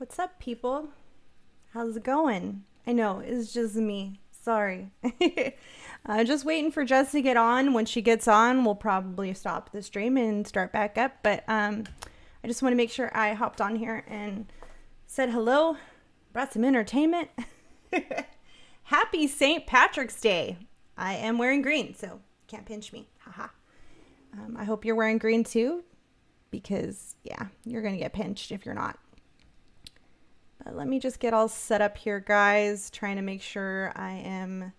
What's up, people? How's it going? I know, it's just me. Sorry. Just waiting for Jess to get on. When she gets on, we'll probably stop the stream and start back up. But I just want to make sure I hopped on here and said hello, brought some entertainment. Happy St. Patrick's Day. I am wearing green, so can't pinch me. Haha. I hope you're wearing green too, because yeah, you're going to get pinched if you're not. But let me just get all set up here, guys, trying to make sure I am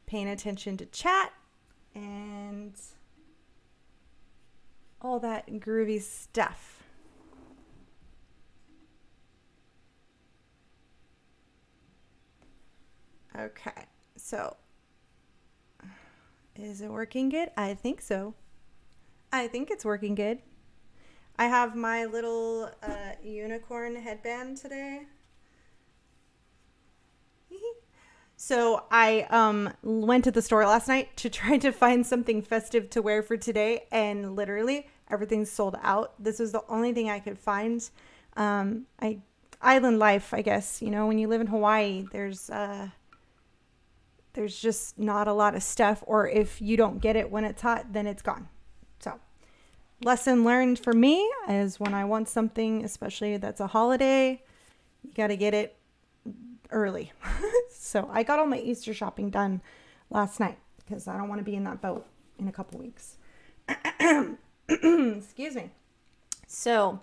paying attention to chat and all that groovy stuff. Okay, so is it working good? I think so. I think it's working good. I have my little unicorn headband today. So I went to the store last night to try to find something festive to wear for today, and literally everything's sold out. This was the only thing I could find. Island life, I guess. You know, when you live in Hawaii, there's just not a lot of stuff, or if you don't get it when it's hot, then it's gone. So lesson learned for me is when I want something, especially that's a holiday, you got to get it early. So I got all my Easter shopping done last night because I don't want to be in that boat in a couple weeks. Excuse me. So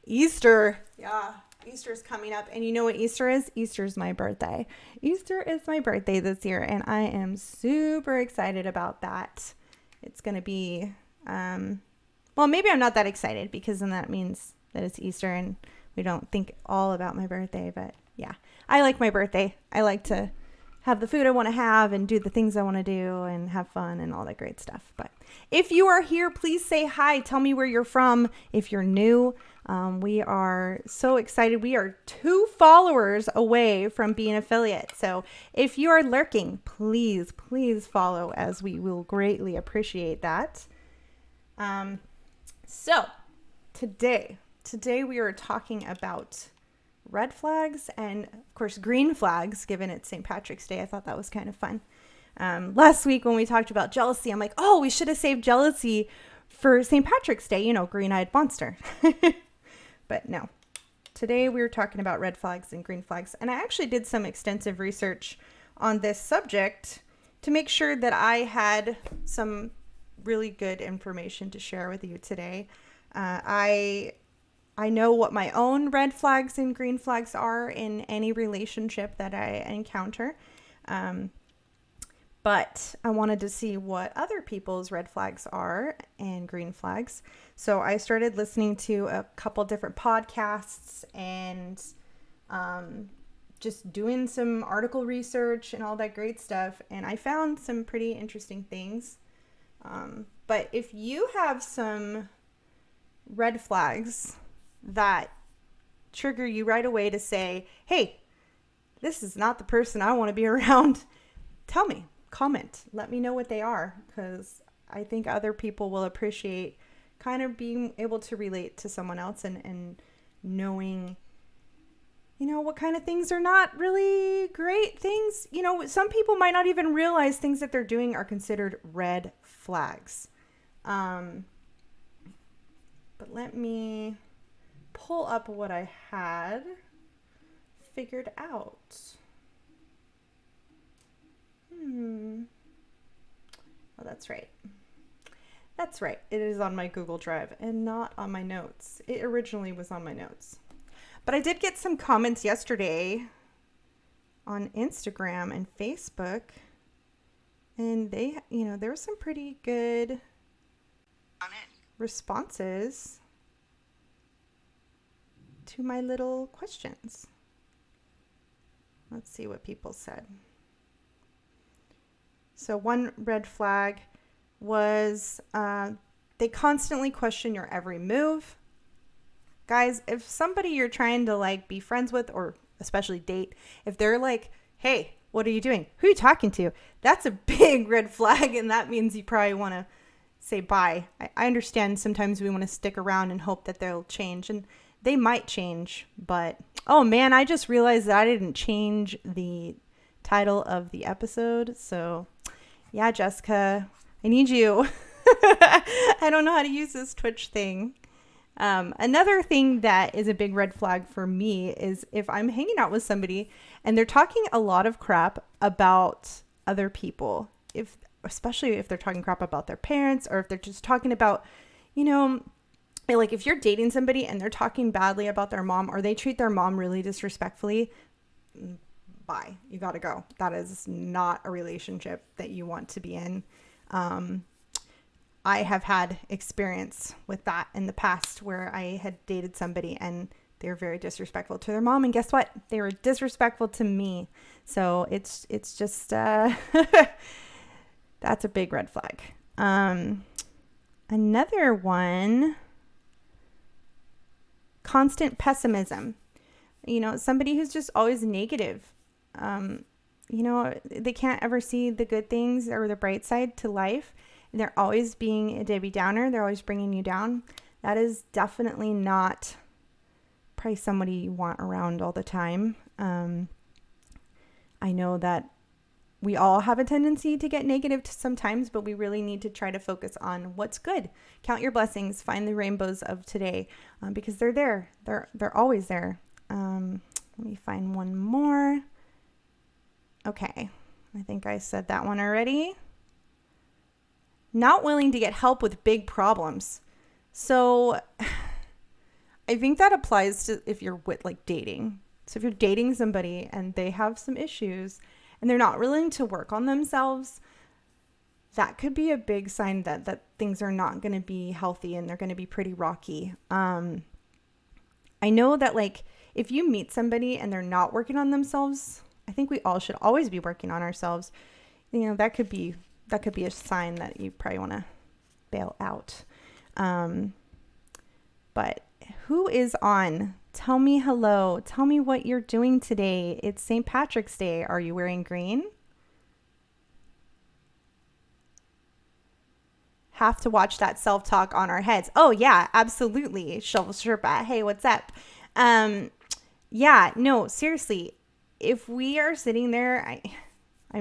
Easter, yeah, Easter is coming up, and you know what Easter is? Easter is my birthday. Easter is my birthday this year, and I am super excited about that. It's going to be, well, maybe I'm not that excited because then that means that it's Easter and we don't think all about my birthday, but yeah, I like my birthday. I like to have the food I want to have and do the things I want to do and have fun and all that great stuff. But if you are here, please say hi. Tell me where you're from. If you're new, we are so excited. We are 2 followers away from being affiliate. So if you are lurking, please follow, as we will greatly appreciate that. So today we are talking about red flags and of course green flags, given it's St. Patrick's Day. I thought that was kind of fun. Last week when we talked about jealousy, I'm like, oh, we should have saved jealousy for St. Patrick's Day, you know, green-eyed monster. But no, today we were talking about red flags and green flags. And I actually did some extensive research on this subject to make sure that I had some really good information to share with you today. I know what my own red flags and green flags are in any relationship that I encounter. But I wanted to see what other people's red flags are and green flags. So I started listening to a couple different podcasts and just doing some article research and all that great stuff. And I found some pretty interesting things. But if you have some red flags that trigger you right away to say, hey, this is not the person I want to be around, tell me, comment, let me know what they are, because I think other people will appreciate kind of being able to relate to someone else and knowing, you know, what kind of things are not really great things. You know, some people might not even realize things that they're doing are considered red flags. But let me pull up what I had figured out. Oh, that's right. That's right. It is on my Google Drive and not on my notes. It originally was on my notes. But I did get some comments yesterday on Instagram and Facebook, and they, you know, there were some pretty good responses to my little questions. Let's see what people said. So one red flag was they constantly question your every move. Guys, if somebody you're trying to like be friends with or especially date, if they're like, hey, what are you doing? Who are you talking to? That's a big red flag, and that means you probably want to say bye. I understand sometimes we want to stick around and hope that they'll change, and they might change, but oh man, I just realized that I didn't change the title of the episode. So yeah, Jessica, I need you. I don't know how to use this Twitch thing. Another thing that is a big red flag for me is if I'm hanging out with somebody and they're talking a lot of crap about other people, especially if they're talking crap about their parents, or if they're just talking about, like if you're dating somebody and they're talking badly about their mom, or they treat their mom really disrespectfully, bye. You got to go. That is not a relationship that you want to be in. I have had experience with that in the past where I had dated somebody and they were very disrespectful to their mom. And guess what? They were disrespectful to me. So it's just, that's a big red flag. Another one, constant pessimism. Somebody who's just always negative. They can't ever see the good things or the bright side to life. And they're always being a Debbie Downer. They're always bringing you down. That is definitely not probably somebody you want around all the time. I know that we all have a tendency to get negative sometimes, but we really need to try to focus on what's good. Count your blessings. Find the rainbows of today, because they're there. They're always there. Let me find one more. Okay. I think I said that one already. Not willing to get help with big problems. So I think that applies to if you're with dating. So if you're dating somebody and they have some issues and they're not willing to work on themselves, that could be a big sign that things are not going to be healthy and they're going to be pretty rocky. I know that if you meet somebody and they're not working on themselves, I think we all should always be working on ourselves. That could be a sign that you probably want to bail out. But who is on? Tell me hello. Tell me what you're doing today. It's St. Patrick's Day. Are you wearing green? Have to watch that self-talk on our heads. Oh yeah, absolutely. Shovel Sherpa. Hey, what's up? Yeah, no, seriously. If we are sitting there, I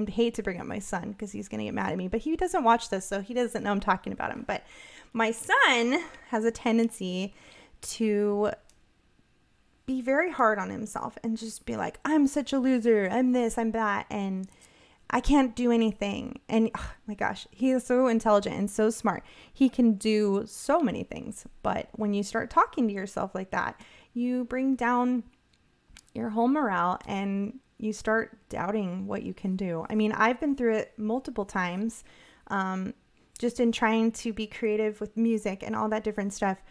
hate to bring up my son because he's going to get mad at me, but he doesn't watch this, so he doesn't know I'm talking about him. But my son has a tendency to be very hard on himself and just be like, I'm such a loser. I'm this, I'm that, and I can't do anything. And oh my gosh, he is so intelligent and so smart. He can do so many things. But when you start talking to yourself like that, you bring down your whole morale and you start doubting what you can do. I mean, I've been through it multiple times, just in trying to be creative with music and all that different stuff.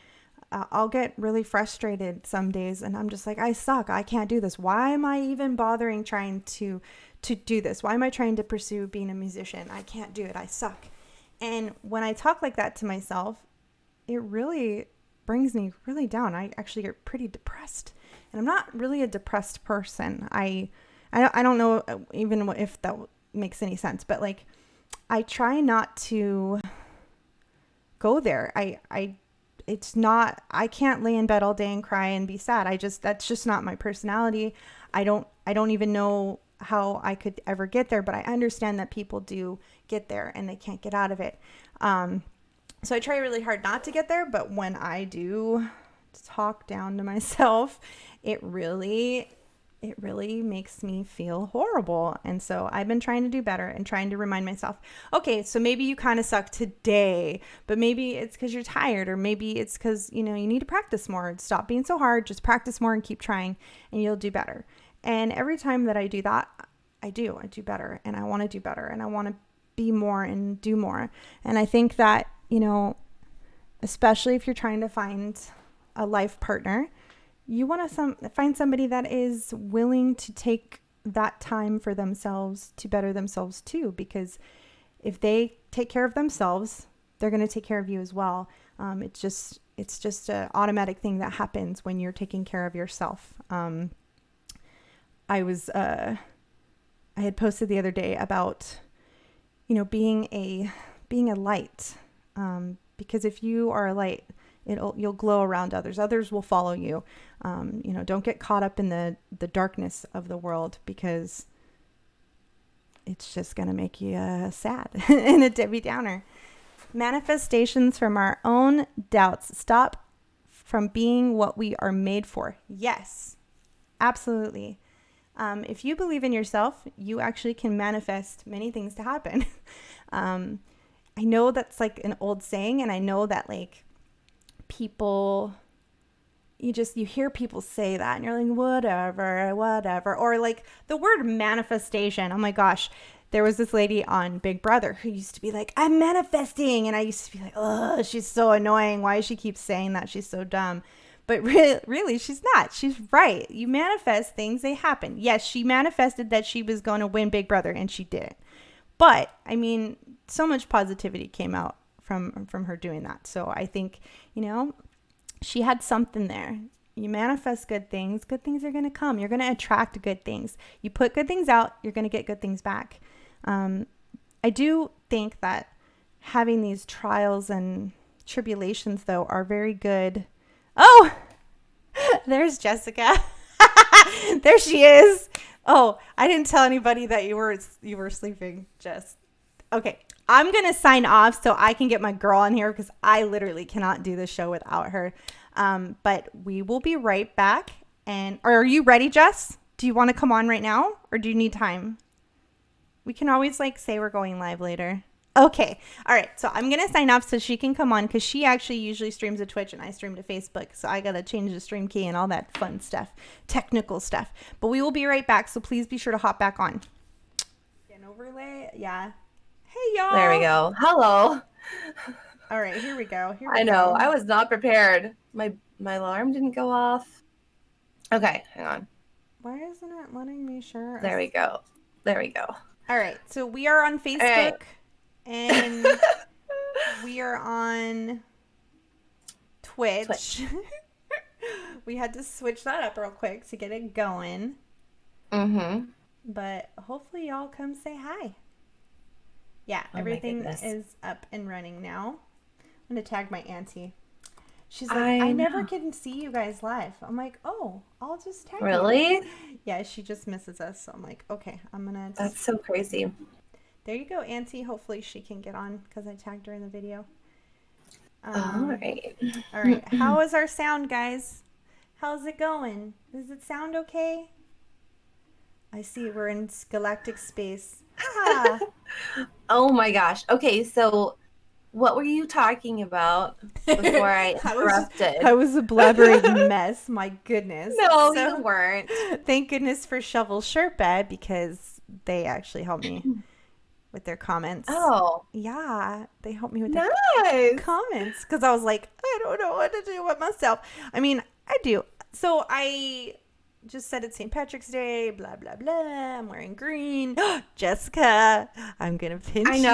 I'll get really frustrated some days and I'm just like, I suck. I can't do this. Why am I even bothering trying to do this? Why am I trying to pursue being a musician? I can't do it. I suck. And when I talk like that to myself, it really brings me really down. I actually get pretty depressed. And I'm not really a depressed person. I don't know even if that makes any sense, but I try not to go there. I can't lay in bed all day and cry and be sad. That's just not my personality. I don't even know how I could ever get there, but I understand that people do get there and they can't get out of it. So I try really hard not to get there, but when I do talk down to myself, it really makes me feel horrible. And so I've been trying to do better and trying to remind myself, okay, so maybe you kind of suck today, but maybe it's because you're tired, or maybe it's because, you need to practice more. Stop being so hard, just practice more and keep trying and you'll do better. And every time that I do that, I do better, and I want to do better, and I want to be more and do more. And I think that, especially if you're trying to find a life partner, you want to find somebody that is willing to take that time for themselves to better themselves too, because if they take care of themselves, they're going to take care of you as well. It's just an automatic thing that happens when you're taking care of yourself. I had posted the other day about, being a light, because if you are a light, You'll glow around others. Others will follow you. Don't get caught up in the darkness of the world, because it's just going to make you sad and a Debbie Downer. Manifestations from our own doubts. Stop from being what we are made for. Yes, absolutely. If you believe in yourself, you actually can manifest many things to happen. I know that's like an old saying, and I know that like people, you hear people say that and you're like, whatever. Or like the word manifestation. Oh my gosh. There was this lady on Big Brother who used to be like, I'm manifesting. And I used to be like, oh, she's so annoying. Why does she keep saying that? She's so dumb. But really, she's not. She's right. You manifest things, they happen. Yes, she manifested that she was going to win Big Brother, and she didn't. But, I mean, so much positivity came out from her doing that. So I think, she had something there. You manifest good things are going to come. You're going to attract good things. You put good things out, you're going to get good things back. I do think that having these trials and tribulations, though, are very good. Oh, there's Jessica. There she is. Oh, I didn't tell anybody that you were sleeping, Jess. Okay, I'm going to sign off so I can get my girl on here, because I literally cannot do the show without her. But we will be right back. And are you ready, Jess? Do you want to come on right now, or do you need time? We can always say we're going live later. Okay. All right. So I'm going to sign off so she can come on, because she actually usually streams to Twitch and I stream to Facebook. So I got to change the stream key and all that fun stuff, technical stuff. But we will be right back. So please be sure to hop back on. An overlay. Yeah. Hey, y'all. There we go. Hello. All right. Here we go. I know. I was not prepared. My alarm didn't go off. Okay. Hang on. Why isn't it letting me share? There we go. All right. So we are on Facebook. Right. And we are on Twitch. We had to switch that up real quick to get it going. Mm-hmm. But hopefully y'all come say hi. Yeah, everything is up and running now. I'm going to tag my auntie. She's like, I never can see you guys live. I'm like, oh, I'll just tag you. Really? Yeah, she just misses us. So I'm like, okay, I'm going to. That's so crazy. There you go, Auntie. Hopefully she can get on, because I tagged her in the video. All right. All right. How is our sound, guys? How's it going? Does it sound okay? I see we're in galactic space. Ah. Oh my gosh. Okay, so what were you talking about before I interrupted? I was a blabbering mess. My goodness. No, you weren't. Thank goodness for Shovel Sherpa, because they actually helped me with their comments. Oh. Yeah, they helped me with their comments, because I was like, I don't know what to do with myself. I mean, I do. So I just said it's St. Patrick's Day, blah, blah, blah. I'm wearing green. Jessica, I'm going to pinch you.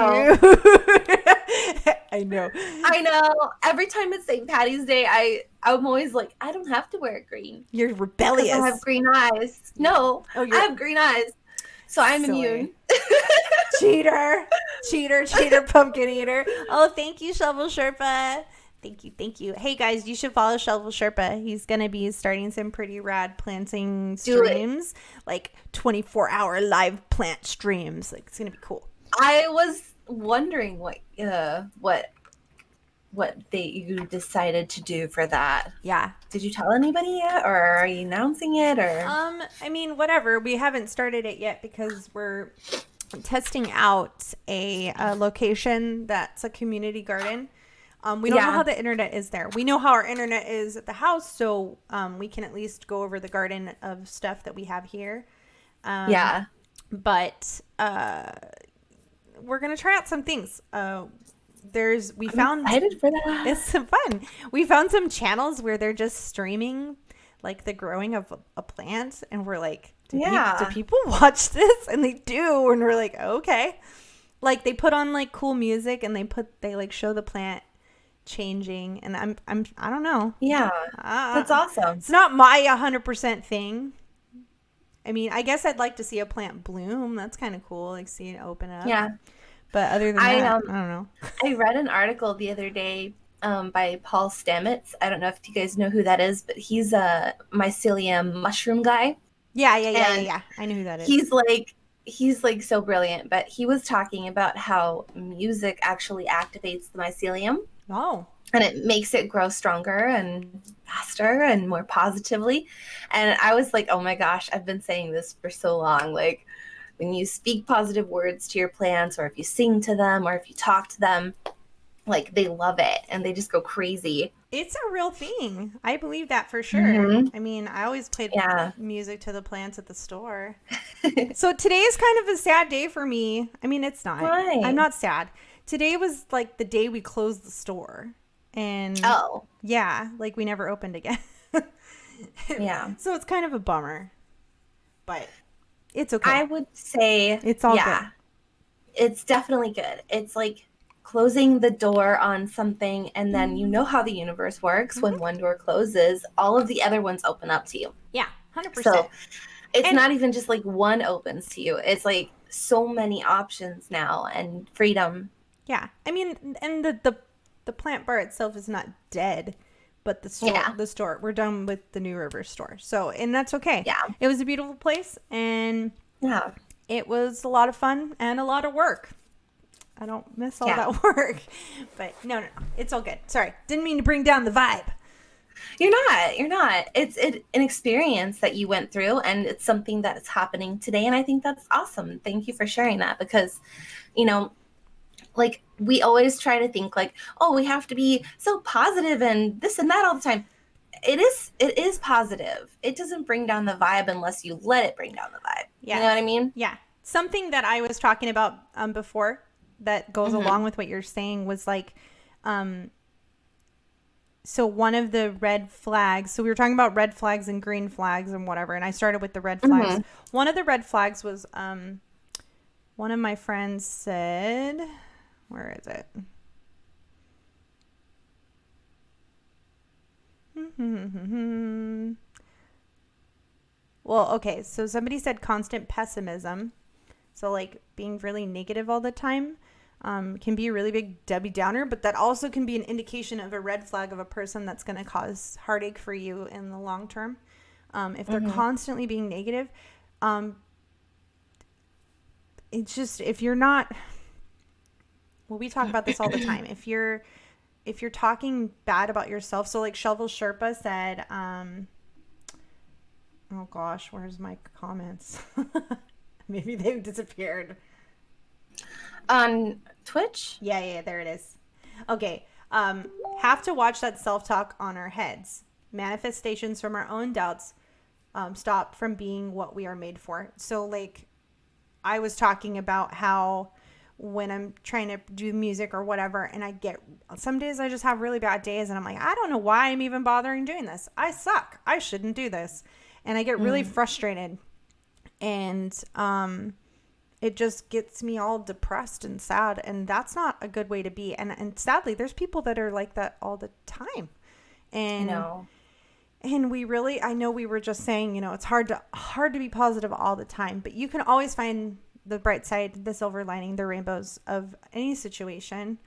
I know. Every time it's St. Patty's Day, I'm always like, I don't have to wear green. You're rebellious. I have green eyes. No, I have green eyes. So I'm immune. Cheater, pumpkin eater. Oh, thank you, Shovel Sherpa. Thank you. Hey, guys, you should follow Shovel Sherpa. He's going to be starting some pretty rad planting streams, like 24-hour live plant streams. Like, it's going to be cool. I was wondering what you decided to do for that. Yeah. Did you tell anybody yet, or are you announcing it, or? I mean, whatever. We haven't started it yet, because we're testing out a location that's a community garden. We don't know how the internet is there. We know how our internet is at the house, so we can at least go over the garden of stuff that we have here. But we're gonna try out some things. I'm excited for that. It's fun. We found some channels where they're just streaming like the growing of a plant, and we're like, do people watch this? And they do, and we're like, okay. Like, they put on like cool music, and they like show the plant changing, and I don't know. Yeah, that's awesome. It's not my 100% thing. I mean, I guess I'd like to see a plant bloom. That's kind of cool, like see it open up. Yeah. But other than that, I don't know. I read an article the other day by Paul Stamets. I don't know if you guys know who that is, but he's a mycelium mushroom guy. And Yeah. I know who that is. he's like so brilliant, but he was talking about how music actually activates the mycelium. Oh. And it makes it grow stronger and faster and more positively. And I was like, oh my gosh, I've been saying this for so long. Like, when you speak positive words to your plants, or if you sing to them, or if you talk to them, like, they love it and they just go crazy. It's a real thing. I believe that for sure. Mm-hmm. I mean, I always played Yeah. music to the plants at the store. So today is kind of a sad day for me. I mean, it's not. Why? I'm not sad. Today was like the day we closed the store. And Oh, yeah, like we never opened again. yeah. So it's kind of a bummer. But it's okay. I would say, It's all yeah, it's definitely good. It's like closing the door on something, and then you know how the universe works. When one door closes, all of the other ones open up to you. Yeah, 100%. So it's not even just like one opens to you. It's like so many options now and freedom. Yeah. I mean, and the plant bar itself is not dead, but the store, we're done with the New River store. So, and that's okay. Yeah. It was a beautiful place, and Yeah. it was a lot of fun and a lot of work. I don't miss all that work, but no. It's all good. Sorry. Didn't mean to bring down the vibe. You're not. It's an experience that you went through, and it's something that is happening today. And I think that's awesome. Thank you for sharing that, because, like, we always try to think like, oh, we have to be so positive and this and that all the time. It is positive. It doesn't bring down the vibe unless you let it bring down the vibe. Yeah. You know what I mean? Yeah. Something that I was talking about before that goes along with what you're saying was like, so one of the red flags, so we were talking about red flags and green flags and whatever, and I started with the red flags. One of the red flags was, one of my friends said, where is it? Well, okay, so somebody said constant pessimism. So like being really negative all the time can be a really big Debbie Downer, but that also can be an indication of a red flag of a person that's going to cause heartache for you in the long term. If they're constantly being negative, it's just, if you're not, well, we talk about this all the time. If you're talking bad about yourself, so like Shovel Sherpa said, oh gosh, where's my comments? Maybe they've disappeared. On Twitch? Yeah, there it is. Okay. Have to watch that self-talk on our heads. Manifestations from our own doubts stop from being what we are made for. So like I was talking about how when I'm trying to do music or whatever, and some days I just have really bad days, and I'm like, I don't know why I'm even bothering doing this. I suck. I shouldn't do this. And I get really frustrated. And it just gets me all depressed and sad, and that's not a good way to be. And sadly, there's people that are like that all the time. And and I know we were just saying, it's hard to be positive all the time, but you can always find the bright side, the silver lining, the rainbows of any situation.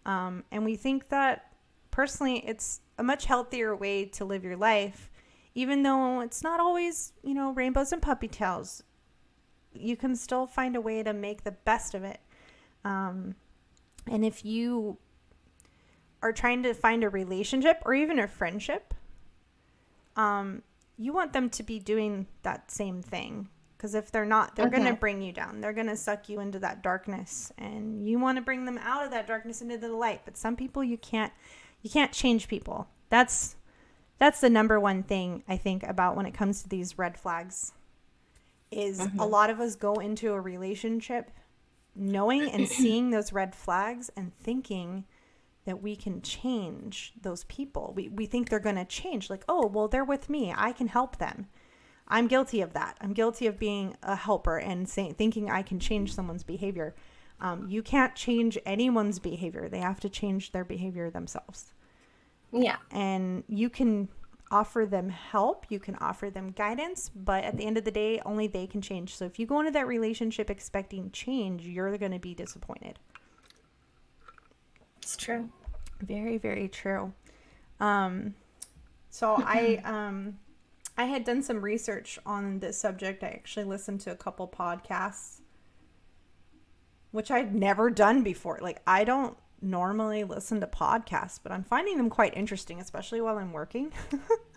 And we think that personally, it's a much healthier way to live your life. Even though it's not always, rainbows and puppy tails, you can still find a way to make the best of it. And if you are trying to find a relationship or even a friendship, you want them to be doing that same thing. Because if they're not, they're going to bring you down. They're going to suck you into that darkness. And you want to bring them out of that darkness into the light. But some people, you can't change people. That's the number one thing I think about when it comes to these red flags is a lot of us go into a relationship knowing and seeing those red flags and thinking that we can change those people. We think they're going to change. Like, oh, well, they're with me. I can help them. I'm guilty of that. I'm guilty of being a helper and thinking I can change someone's behavior. You can't change anyone's behavior. They have to change their behavior themselves. Yeah. And you can offer them help, you can offer them guidance, but at the end of the day, only they can change. So if you go into that relationship expecting change, you're going to be disappointed. It's true. Very, very true. So I had done some research on this subject. I actually listened to a couple podcasts, which I'd never done before. Like, I don't normally listen to podcasts, but I'm finding them quite interesting, especially while I'm working.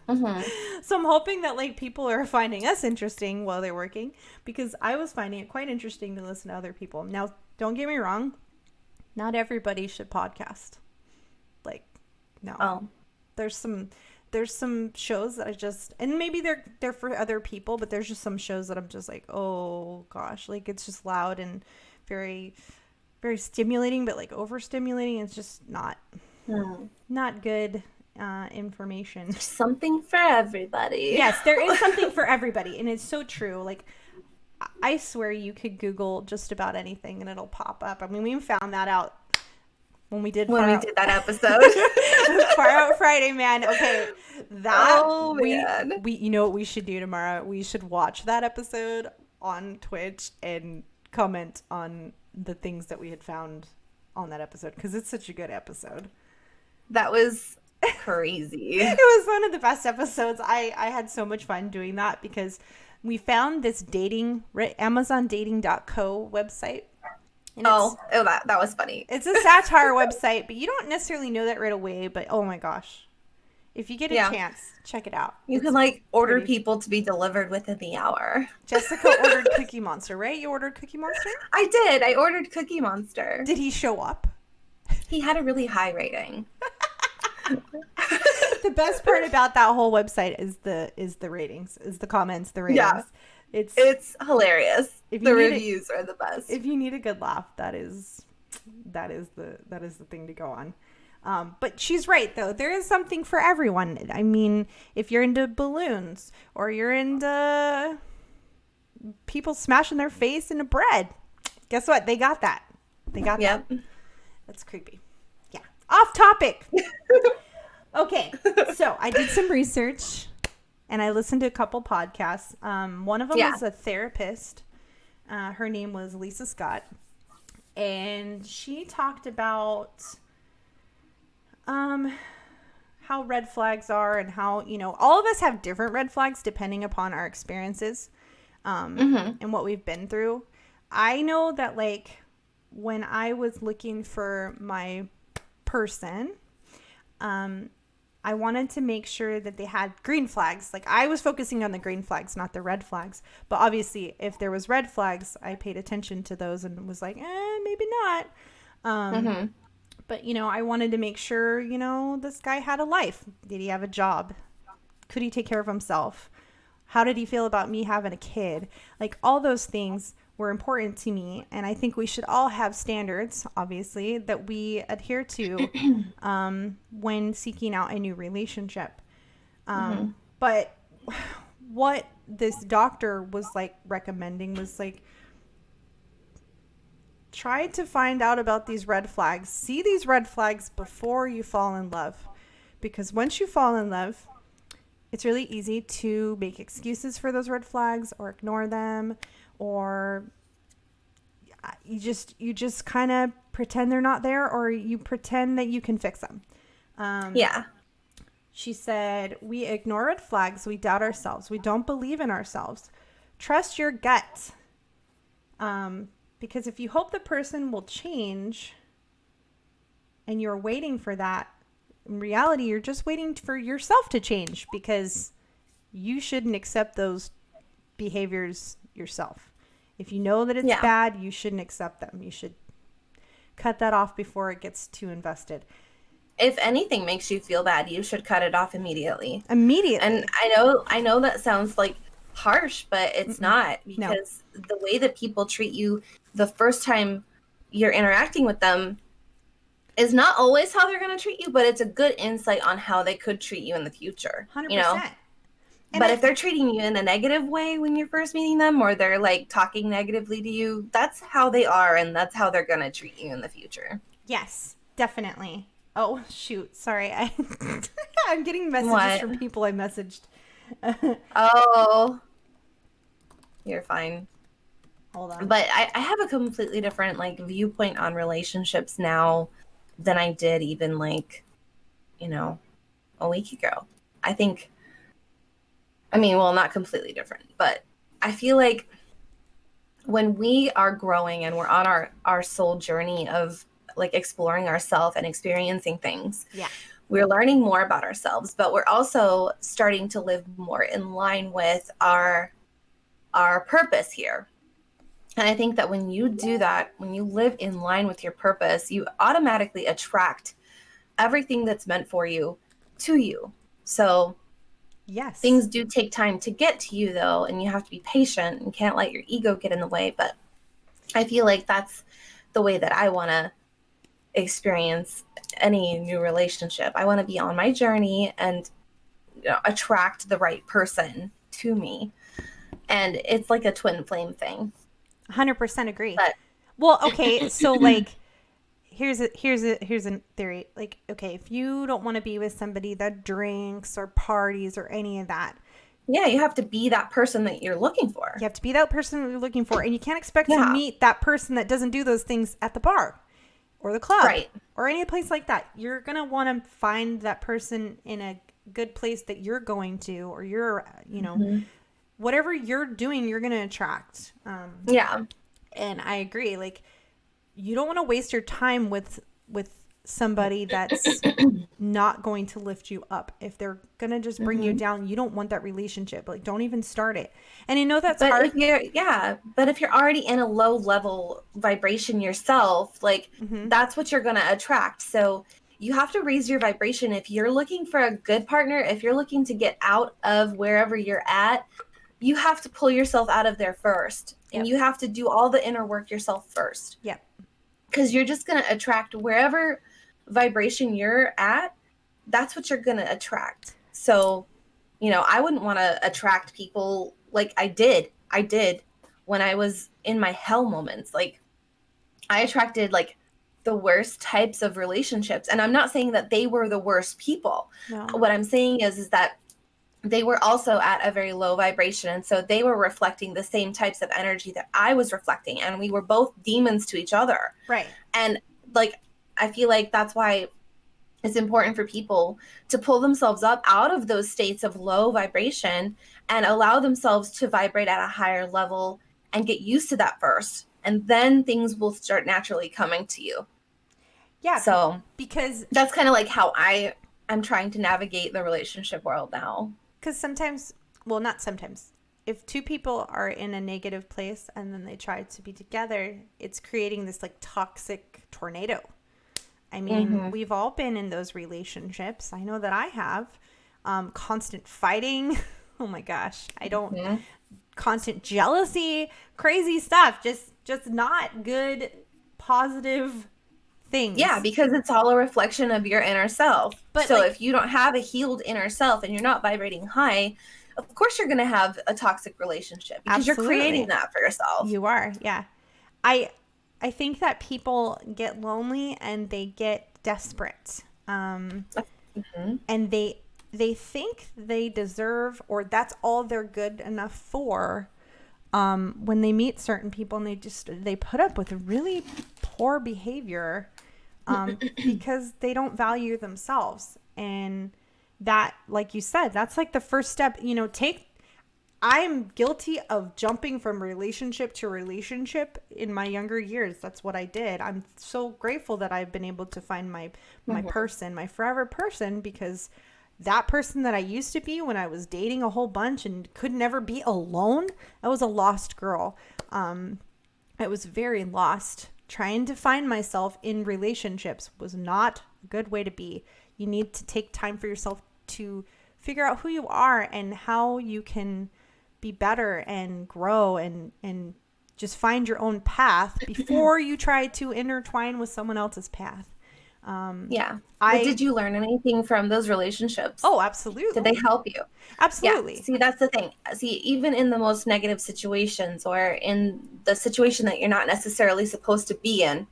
So I'm hoping that like people are finding us interesting while they're working, because I was finding it quite interesting to listen to other people. Now, don't get me wrong, not everybody should podcast. Like, no. Oh. There's some shows that I just, and maybe they're for other people, but there's just some shows that I'm just like, oh gosh, like it's just loud and very, very stimulating, but like overstimulating. It's just not good information. There's something for everybody. Yes, there is something for everybody, and it's so true. Like, I swear you could Google just about anything and it'll pop up. I mean, we found that out when we did that episode. Far Out Friday, man. Okay, that man. We you know what we should do tomorrow? We should watch that episode on Twitch and comment on the things that we had found on that episode, because it's such a good episode. That was crazy. It was one of the best episodes. I had so much fun doing that, because we found this AmazonDating.co website. That was funny. It's a satire website, but you don't necessarily know that right away. But oh my gosh, if you get a chance, check it out. You can like order people to be delivered within the hour. Jessica ordered Cookie Monster, right? You ordered Cookie Monster? I did. I ordered Cookie Monster. Did he show up? He had a really high rating. The best part about that whole website is the ratings, is the comments, the ratings. Yeah. It's hilarious. The reviews are the best. If you need a good laugh, that is the thing to go on. But she's right, though. There is something for everyone. I mean, if you're into balloons or you're into people smashing their face into bread, guess what? They got that. That. That's creepy. Yeah. Off topic. Okay. So I did some research and I listened to a couple podcasts. One of them was a therapist. Her name was Lisa Scott. And she talked about how red flags are, and how, all of us have different red flags depending upon our experiences and what we've been through. I know that, like, when I was looking for my person, I wanted to make sure that they had green flags. Like, I was focusing on the green flags, not the red flags. But obviously, if there was red flags, I paid attention to those and was like, maybe not. But, I wanted to make sure, this guy had a life. Did he have a job? Could he take care of himself? How did he feel about me having a kid? Like, all those things were important to me. And I think we should all have standards, obviously, that we adhere to when seeking out a new relationship. But what this doctor was recommending was try to find out about these red flags. See these red flags before you fall in love. Because once you fall in love, it's really easy to make excuses for those red flags or ignore them, or you just kind of pretend they're not there, or you pretend that you can fix them. She said, we ignore red flags. We doubt ourselves. We don't believe in ourselves. Trust your gut. Because if you hope the person will change and you're waiting for that, in reality, you're just waiting for yourself to change, because you shouldn't accept those behaviors yourself. If you know that it's bad, you shouldn't accept them. You should cut that off before it gets too invested. If anything makes you feel bad, you should cut it off immediately. And I know that sounds like harsh, but it's not, because the way that people treat you the first time you're interacting with them is not always how they're going to treat you, but it's a good insight on how they could treat you in the future. 100%. But if they're treating you in a negative way when you're first meeting them, or they're talking negatively to you, that's how they are, and that's how they're going to treat you in the future. Yes, definitely. Oh, shoot. Sorry. I'm getting messages from people I messaged. Oh, you're fine. Hold on. But I have a completely different viewpoint on relationships now than I did even like, you know, a week ago. I think, I mean, well, not completely different, but I feel like when we are growing and we're on our soul journey of like exploring ourselves and experiencing things, Yeah. we're learning more about ourselves, but we're also starting to live more in line with our purpose here. And I think that when you do that, when you live in line with your purpose, you automatically attract everything that's meant for you to you. So Yes. things do take time to get to you, though, and you have to be patient and can't let your ego get in the way. But I feel like that's the way that I want to experience any new relationship. I want to be on my journey and, you know, attract the right person to me. And it's like a twin flame thing. 100% agree. But Well, okay, so like here's a theory. Like, okay, if you don't want to be with somebody that drinks or parties or any of that, yeah, you have to be that person that you're looking for. you have to be that person that you're looking for, and you can't expect to Yeah. meet that person that doesn't do those things at the bar or the club, Right. or any place like that. You're gonna want to find that person in a good place that you're going to, or you're, you know, whatever you're doing, you're gonna attract. Yeah. And I agree. Like, you don't want to waste your time with somebody that's not going to lift you up. If they're gonna just bring you down, you don't want that relationship. Like, don't even start it. And I know that's But hard. if you're already in a low level vibration yourself, like that's what you're going to attract. So you have to raise your vibration. If you're looking for a good partner, if you're looking to get out of wherever you're at, you have to pull yourself out of there first. Yep. And you have to do all the inner work yourself first. Yep. Because you're just going to attract wherever vibration you're at. That's what you're going to attract. So, you know, I wouldn't want to attract people like I did when I was in my hell moments. Like, I attracted like the worst types of relationships. And I'm not saying that they were the worst people. No. What I'm saying is that they were also at a very low vibration. And so they were reflecting the same types of energy that I was reflecting. And we were both demons to each other. Right. And like, I feel like that's why it's important for people to pull themselves up out of those states of low vibration and allow themselves to vibrate at a higher level and get used to that first. And then things will start naturally coming to you. Yeah. So because that's kind of like how I'm trying to navigate the relationship world now. Because sometimes, well, not sometimes, if two people are in a negative place and then they try to be together, it's creating this like toxic tornado. I mean, we've all been in those relationships. I know that I have. Constant fighting. Oh my gosh. I don't. Constant jealousy, crazy stuff. Just not good, positive things. Yeah, because it's all a reflection of your inner self. But so like, if you don't have a healed inner self and you're not vibrating high, of course you're going to have a toxic relationship because Absolutely. you're creating that for yourself. You are, yeah. I think that people get lonely and they get desperate, and they think they deserve, or that's all they're good enough for. When they meet certain people and they put up with really poor behavior, because they don't value themselves. And that, like you said, that's like the first step. You know, I'm guilty of jumping from relationship to relationship in my younger years. That's what I did. I'm so grateful that I've been able to find my person, my forever person, because that person that I used to be when I was dating a whole bunch and could never be alone, I was a lost girl. I was very lost. Trying to find myself in relationships was not a good way to be. You need to take time for yourself to figure out who you are and how you can be better and grow and just find your own path before you try to intertwine with someone else's path. But did you learn anything from those relationships? Oh, absolutely. Did they help you? Absolutely. Yeah. See, that's the thing. See, even in the most negative situations or in the situation that you're not necessarily supposed to be in,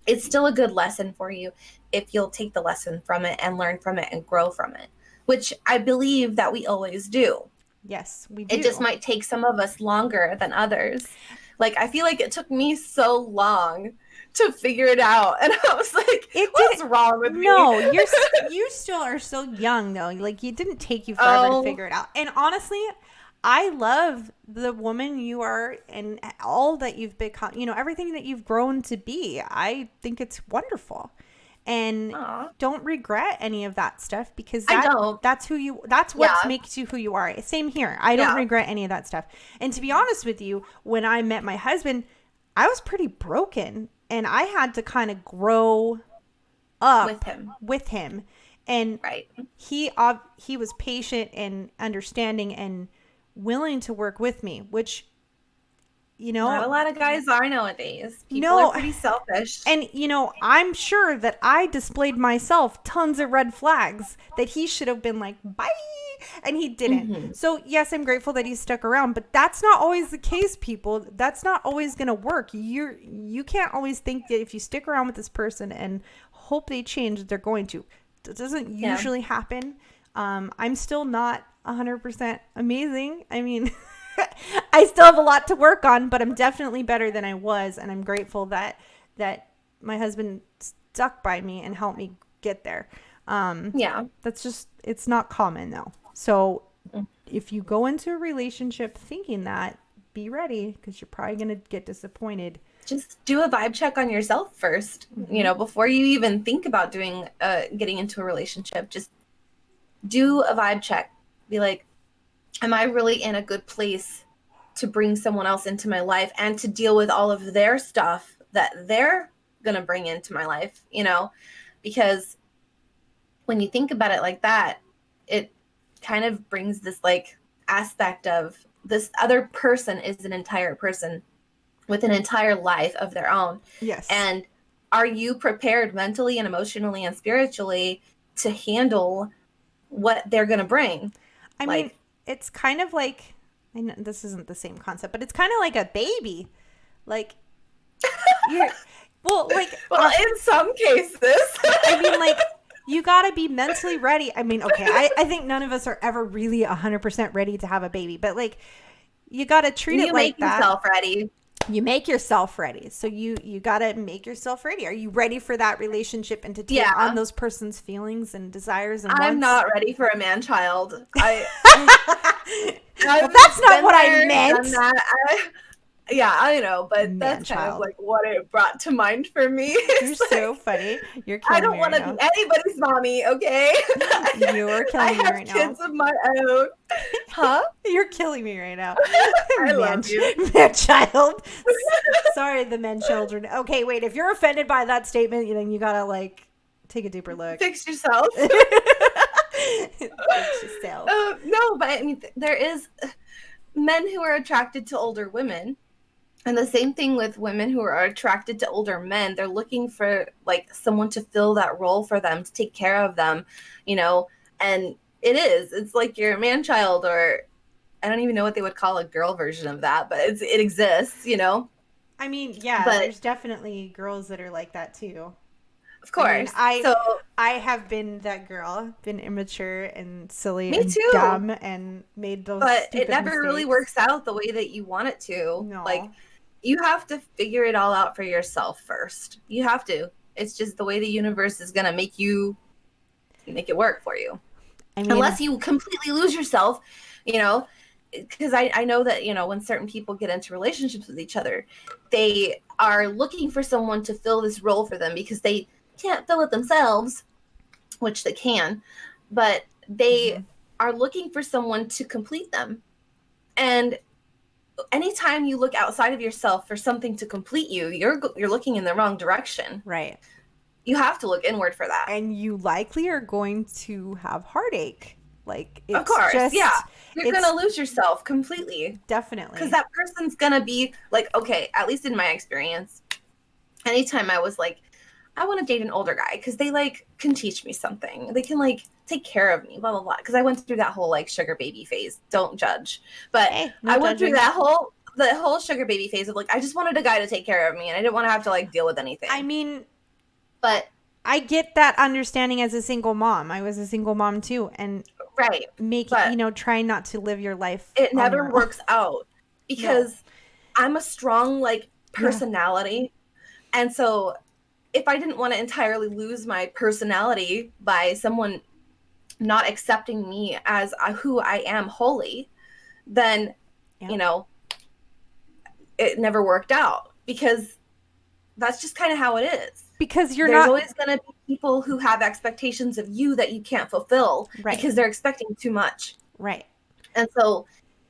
it's still a good lesson for you if you'll take the lesson from it and learn from it and grow from it, which I believe that we always do. Yes, we do. It just might take some of us longer than others. Like, I feel like it took me so long to figure it out. And I was like, what's wrong with me? No, you still are so young though. Like, it didn't take you forever to figure it out. And honestly, I love the woman you are and all that you've become, you know, everything that you've grown to be. I think it's wonderful. And don't regret any of that stuff, because that's what makes you who you are. Same here. I don't regret any of that stuff. And to be honest with you, when I met my husband, I was pretty broken, and I had to kind of grow up with him. And he was patient and understanding and willing to work with me, which, you know, not a lot of guys are nowadays. People are pretty selfish. And, you know, I'm sure that I displayed myself tons of red flags that he should have been like, bye. And he didn't. Mm-hmm. So, yes, I'm grateful that he stuck around. But that's not always the case, people. That's not always going to work. You can't always think that if you stick around with this person and hope they change, they're going to. That doesn't usually happen. I'm still not 100% amazing. I mean... I still have a lot to work on, but I'm definitely better than I was, and I'm grateful that my husband stuck by me and helped me get there. That's just, it's not common though. So if you go into a relationship thinking that, be ready, because you're probably going to get disappointed. Just do a vibe check on yourself first, you know, before you even think about getting into a relationship. Just do a vibe check. Be like, am I really in a good place to bring someone else into my life and to deal with all of their stuff that they're going to bring into my life, you know? Because when you think about it like that, it kind of brings this like aspect of this other person is an entire person with an entire life of their own. Yes. And are you prepared mentally and emotionally and spiritually to handle what they're going to bring? I mean, it's kind of like, I know this isn't the same concept, but it's kind of like a baby. Like, in some cases. I mean, like, you got to be mentally ready. I mean, okay, I think none of us are ever really 100% ready to have a baby, but like, you got to treat it like that. You make yourself ready. You make yourself ready. So you got to make yourself ready. Are you ready for that relationship and to take on those person's feelings and desires and wants? I'm not ready for a man-child. Well, that's not what I meant. I know, but that's kind of like what it brought to mind for me. You're so funny. You're killing me. I don't want to be anybody's mommy, okay? You're killing me right now. I have kids of my own. Huh? You're killing me right now. I love you. Man-child. Sorry, the men-children. Okay, wait. If you're offended by that statement, then you gotta like take a deeper look. Fix yourself. Fix yourself. No, but I mean, there is men who are attracted to older women. And the same thing with women who are attracted to older men. They're looking for like someone to fill that role for them, to take care of them, you know. And it's like you're a man-child, or I don't even know what they would call a girl version of that, but it exists, you know. I mean, yeah, but there's definitely girls that are like that too. Of course. I have been that girl, been immature and silly and dumb and made those stupid it never mistakes. Really works out the way that you want it to. No. Like, you have to figure it all out for yourself first. You have to. It's just the way the universe is going to make it work for you. I mean, unless you completely lose yourself, you know, because I know that, you know, when certain people get into relationships with each other, they are looking for someone to fill this role for them because they can't fill it themselves, which they can, but they are looking for someone to complete them. And anytime you look outside of yourself for something to complete you, you're looking in the wrong direction. Right. You have to look inward for that. And you likely are going to have heartache. Like, it's of course, you're going to lose yourself completely. Definitely. Because that person's going to be like, okay, at least in my experience, anytime I was like, I want to date an older guy because they like can teach me something. They can like take care of me, blah, blah, blah. Because I went through that whole like sugar baby phase. Don't judge. But I went through the whole sugar baby phase of like, I just wanted a guy to take care of me and I didn't want to have to like deal with anything. I mean, but I get that understanding as a single mom. I was a single mom too. And trying not to live your life. It never works out because I'm a strong like personality. Yeah. And so if I didn't want to entirely lose my personality by someone not accepting me as who I am wholly, then, you know, it never worked out, because that's just kind of how it is. Because there's always going to be people who have expectations of you that you can't fulfill, right, because they're expecting too much. Right. And so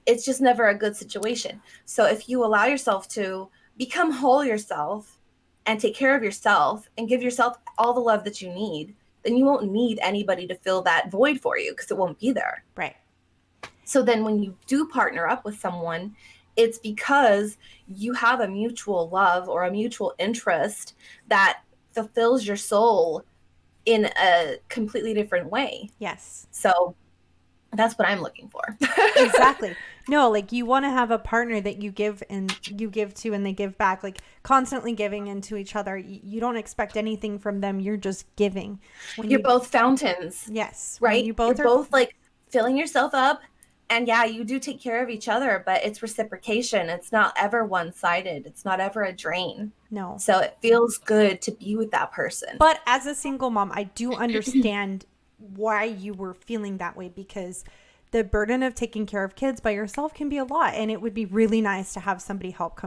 it's just never a good situation. So if you allow yourself to become whole yourself and take care of yourself and give yourself all the love that you need, then you won't need anybody to fill that void for you, because it won't be there. Right. So then when you do partner up with someone, it's because you have a mutual love or a mutual interest that fulfills your soul in a completely different way. Yes. So that's what I'm looking for. Exactly. No, like you want to have a partner that you give to and they give back, like constantly giving into each other. You don't expect anything from them. You're just giving. When you're both fountains. Yes. Right? You're both like filling yourself up. And yeah, you do take care of each other, but it's reciprocation. It's not ever one-sided. It's not ever a drain. No. So it feels good to be with that person. But as a single mom, I do understand why you were feeling that way, because the burden of taking care of kids by yourself can be a lot. And it would be really nice to have somebody help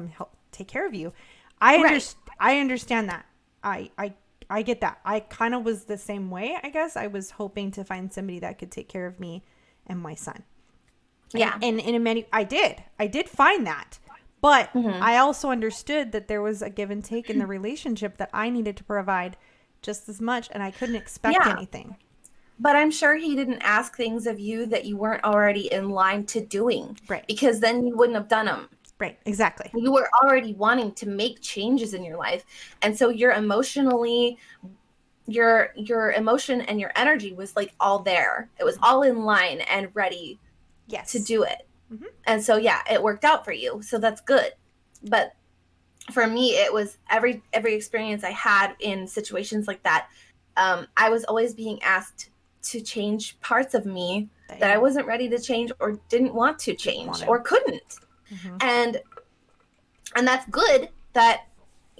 take care of you. I understand that. I get that. I kind of was the same way, I guess. I was hoping to find somebody that could take care of me and my son. Yeah. And in I did find that, but I also understood that there was a give and take in the relationship, that I needed to provide just as much, and I couldn't expect anything. But I'm sure he didn't ask things of you that you weren't already in line to doing. Right. Because then you wouldn't have done them. Right. Exactly. You were already wanting to make changes in your life. And so your emotion and your energy was like all there. It was all in line and ready to do it. Mm-hmm. And so, yeah, it worked out for you. So that's good. But for me, it was every experience I had in situations like that. I was always being asked to change parts of me that I wasn't ready to change or didn't want to change or couldn't. Mm-hmm. And that's good that,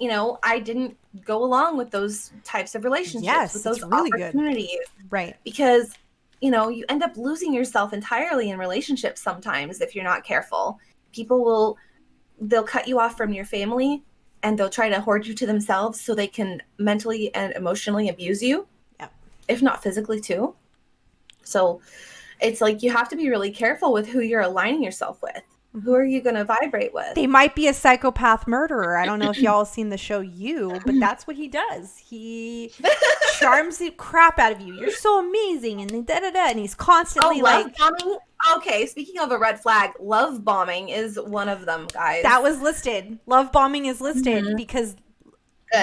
I didn't go along with those types of relationships, with those really opportunities. Good. Right. Because you end up losing yourself entirely in relationships sometimes if you're not careful. They'll cut you off from your family, and they'll try to hoard you to themselves so they can mentally and emotionally abuse you, if not physically too. So it's like you have to be really careful with who you're aligning yourself with. Who are you going to vibrate with? They might be a psychopath murderer. I don't know if y'all seen the show You, but that's what he does. He charms the crap out of you. You're so amazing, and da-da-da, and he's constantly love bombing? Okay, speaking of a red flag, love bombing is one of them, guys. That was listed. Love bombing is listed because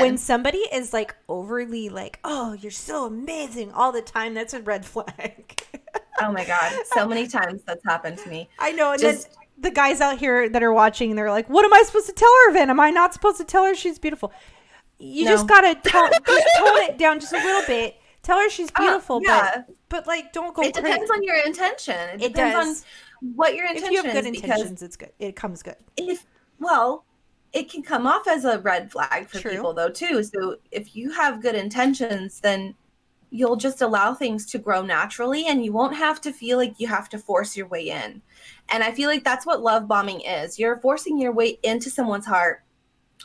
when somebody is like overly like, oh, you're so amazing all the time, that's a red flag. Oh my God. So many times that's happened to me. I know. And then the guys out here that are watching, they're like, what am I supposed to tell her, Vin? Am I not supposed to tell her she's beautiful? You just got to tone it down just a little bit. Tell her she's beautiful, but like, don't go crazy. It depends on your intention. It depends on what your intention is. If you have good intentions, it's good. It comes good. It can come off as a red flag for people though too. So if you have good intentions, then you'll just allow things to grow naturally, and you won't have to feel like you have to force your way in. And I feel like that's what love bombing is. You're forcing your way into someone's heart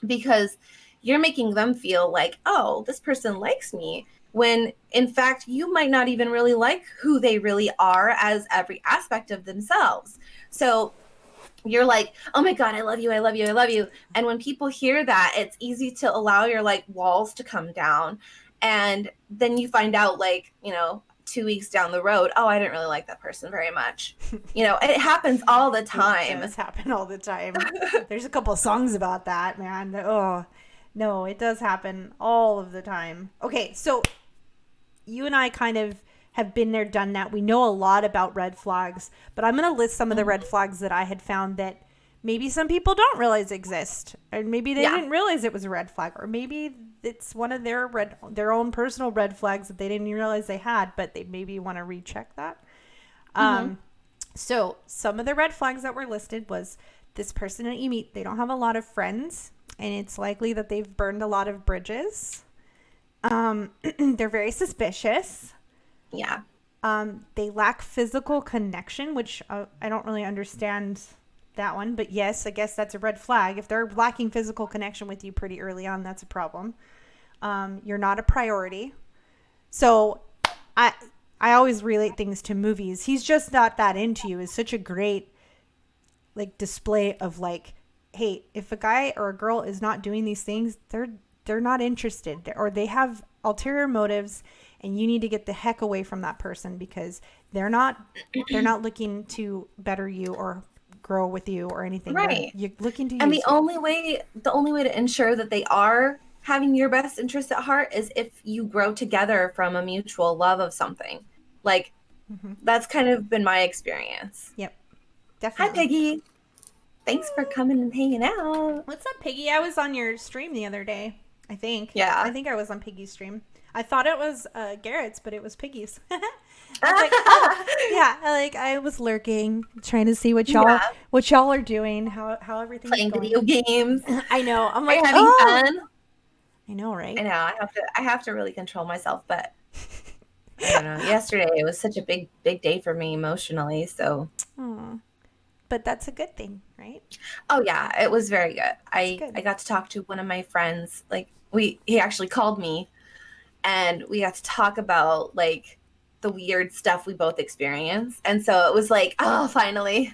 because you're making them feel like, oh, this person likes me, when in fact you might not even really like who they really are as every aspect of themselves. So you're like, oh my God, I love you, I love you, I love you. And when people hear that, it's easy to allow your like walls to come down. And then you find out 2 weeks down the road, oh, I didn't really like that person very much. It happens all the time. It does happen all the time. There's a couple of songs about that, man. Oh, no, it does happen all of the time. Okay, so you and I kind of have been there, done that. We know a lot about red flags, but I'm going to list some of the red flags that I had found that maybe some people don't realize exist, or maybe they didn't realize it was a red flag, or maybe it's one of their own personal red flags that they didn't even realize they had, but they maybe want to recheck that. So some of the red flags that were listed was this person that you meet, they don't have a lot of friends, and it's likely that they've burned a lot of bridges. They're very suspicious. Yeah. They lack physical connection, which I don't really understand that one. But yes, I guess that's a red flag. If they're lacking physical connection with you pretty early on, that's a problem. You're not a priority. So I always relate things to movies. He's just not that into you is such a great like display of like, hey, if a guy or a girl is not doing these things, they're not interested, or they have ulterior motives, and you need to get the heck away from that person because they're not looking to better you or grow with you or anything. Right. You're looking to use and you. the only way to ensure that they are having your best interest at heart is if you grow together from a mutual love of something. Like, that's kind of been my experience. Yep. Definitely. Hi, Peggy. Thanks for coming and hanging out. What's up, Piggy? I was on your stream the other day, I think. Yeah. I think I was on Piggy's stream. I thought it was Garrett's, but it was Piggy's. I was like, oh, yeah. I was lurking, trying to see what y'all are doing, how everything's playing going. video games. I know. I'm Are like, you having fun? I know, right? I know. I have to really control myself, but I don't know. Yesterday it was such a big day for me emotionally. So. But that's a good thing, right? Oh yeah, it was very good. Good. I got to talk to one of my friends. Like he actually called me, and we got to talk about like the weird stuff we both experienced. And so it was like, oh, finally,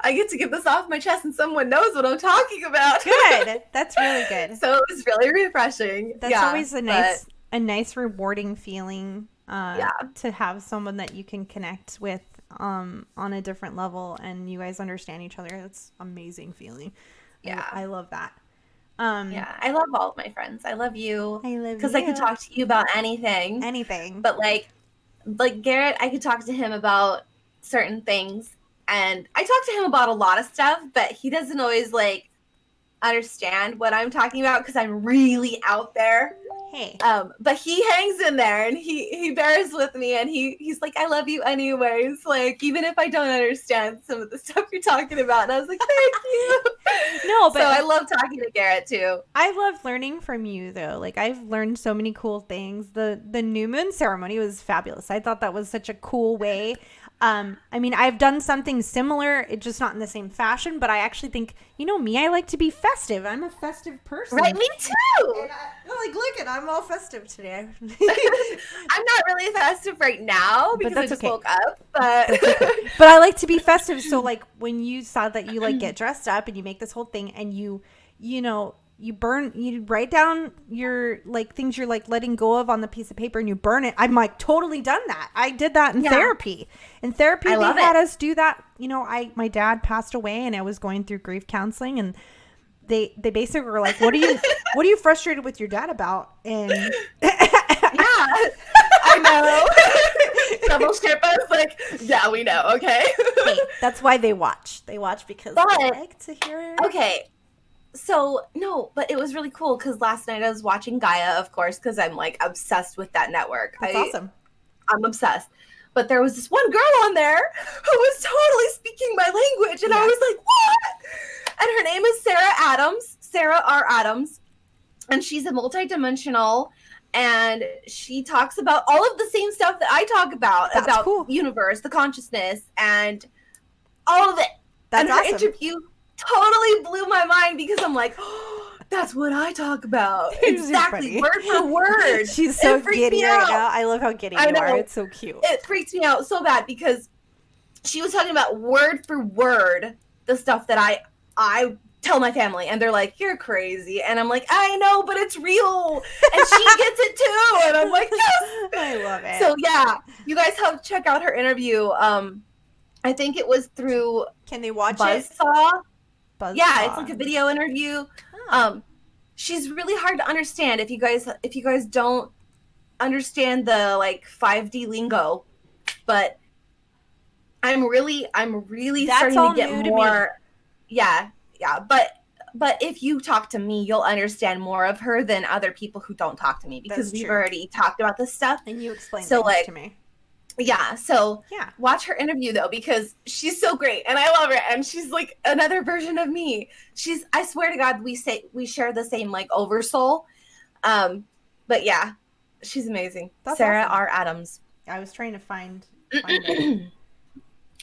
I get to get this off my chest, and someone knows what I'm talking about. Good. That's really good. So it was really refreshing. That's always a nice rewarding feeling. To have someone that you can connect with on a different level, and you guys understand each other. That's amazing feeling. Yeah, I love that. I love all of my friends. I love you. I love you because I could talk to you about anything. But like Garrett, I could talk to him about certain things, and I talk to him about a lot of stuff, but he doesn't always like understand what I'm talking about because I'm really out there. Hey. But he hangs in there, and he bears with me, and he's like, I love you anyways, like even if I don't understand some of the stuff you're talking about. And I was like, thank you. No, but so I love talking to Garrett too. I love learning from you though. Like I've learned so many cool things. The new moon ceremony was fabulous. I thought that was such a cool way. I mean, I've done something similar, it's just not in the same fashion, but I actually think, you know me, I like to be festive. I'm a festive person. Right, me too. And look at, I'm all festive today. I'm not really festive right now because I just woke up, but but I like to be festive. So like when you saw that you like get dressed up and you make this whole thing and you write down your like things you're like letting go of on the piece of paper and you burn it. I'm like totally done that. I did that in therapy. In therapy, they had us do that. You know, my dad passed away and I was going through grief counseling, and they basically were like, what are you frustrated with your dad about? And I know. Double skip us like, yeah, we know. Okay. Hey, that's why they watch. They watch because they like to hear. Okay. So, no, but it was really cool because last night I was watching Gaia, of course, because I'm like obsessed with that network. That's awesome. I'm obsessed. But there was this one girl on there who was totally speaking my language. And I was like, what? And her name is Sarah R. Adams. And she's a multidimensional. And she talks about all of the same stuff that I talk about. That's about cool. universe, the consciousness, and all of it. That's and her awesome. interview totally blew my mind because I'm like, oh, that's what I talk about. Exactly, word for word. She's so giddy right now. I love how giddy you are. It's so cute. It freaks me out so bad because she was talking about word for word the stuff that I tell my family, and they're like, you're crazy. And I'm like, I know, but it's real. And she gets it too. And I'm like, yes. I love it. So yeah, you guys have to check out her interview. I think it was through Can they watch Buzzsaw. Buzzsaw. Yeah, it's like a video interview. She's really hard to understand if you guys don't understand the like 5D lingo, but I'm really starting to get more. Yeah, but if you talk to me, you'll understand more of her than other people who don't talk to me because we've already talked about this stuff. And you explained so things to me. Yeah, so Yeah. watch her interview though, because she's so great and I love her, and she's like another version of me. I swear to God, we share the same like oversoul. But yeah, she's amazing. That's Sarah awesome. R. Adams. I was trying to find Let it.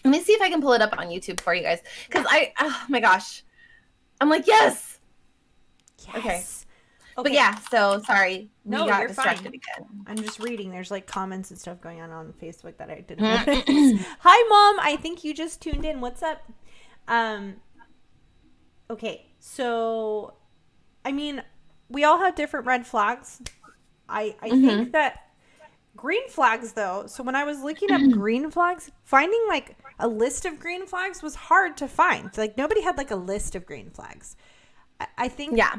me see if I can pull it up on YouTube for you guys, because oh my gosh, I'm like, yes. Okay. But yeah, so sorry, we got distracted again. I'm just reading. There's like comments and stuff going on Facebook that I didn't notice. Hi, Mom. I think you just tuned in. What's up? Okay, so I mean, we all have different red flags. I think that green flags, though. So when I was looking up green flags, finding like a list of green flags was hard to find. Like nobody had like a list of green flags. I think. Yeah.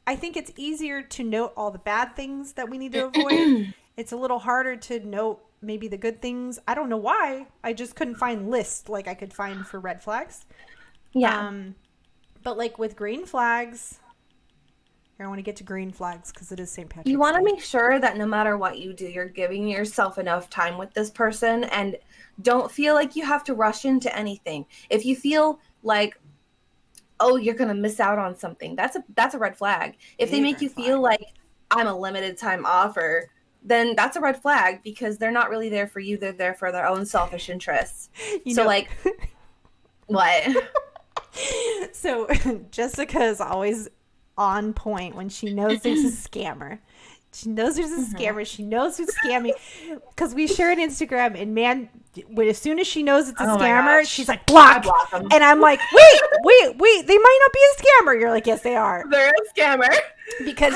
I think it's easier to note all the bad things that we need to avoid. It's a little harder to note maybe the good things. I don't know why. I just couldn't find lists like I could find for red flags. Yeah. But like with green flags, here I want to get to green flags because it is St. Patrick's Day. You want to make sure that no matter what you do, you're giving yourself enough time with this person, and don't feel like you have to rush into anything. If you feel like, oh, you're going to miss out on something, that's a red flag. If they make you feel like I'm a limited time offer, then that's a red flag, because they're not really there for you. They're there for their own selfish interests. Like, what? So Jessica is always on point when she knows there's a scammer. She knows there's a scammer. She knows who's scamming, because we share an Instagram, and man, as soon as she knows it's a scammer, she's like, block. And I'm like, wait, they might not be a scammer. You're like, yes, they are. They're a scammer. Because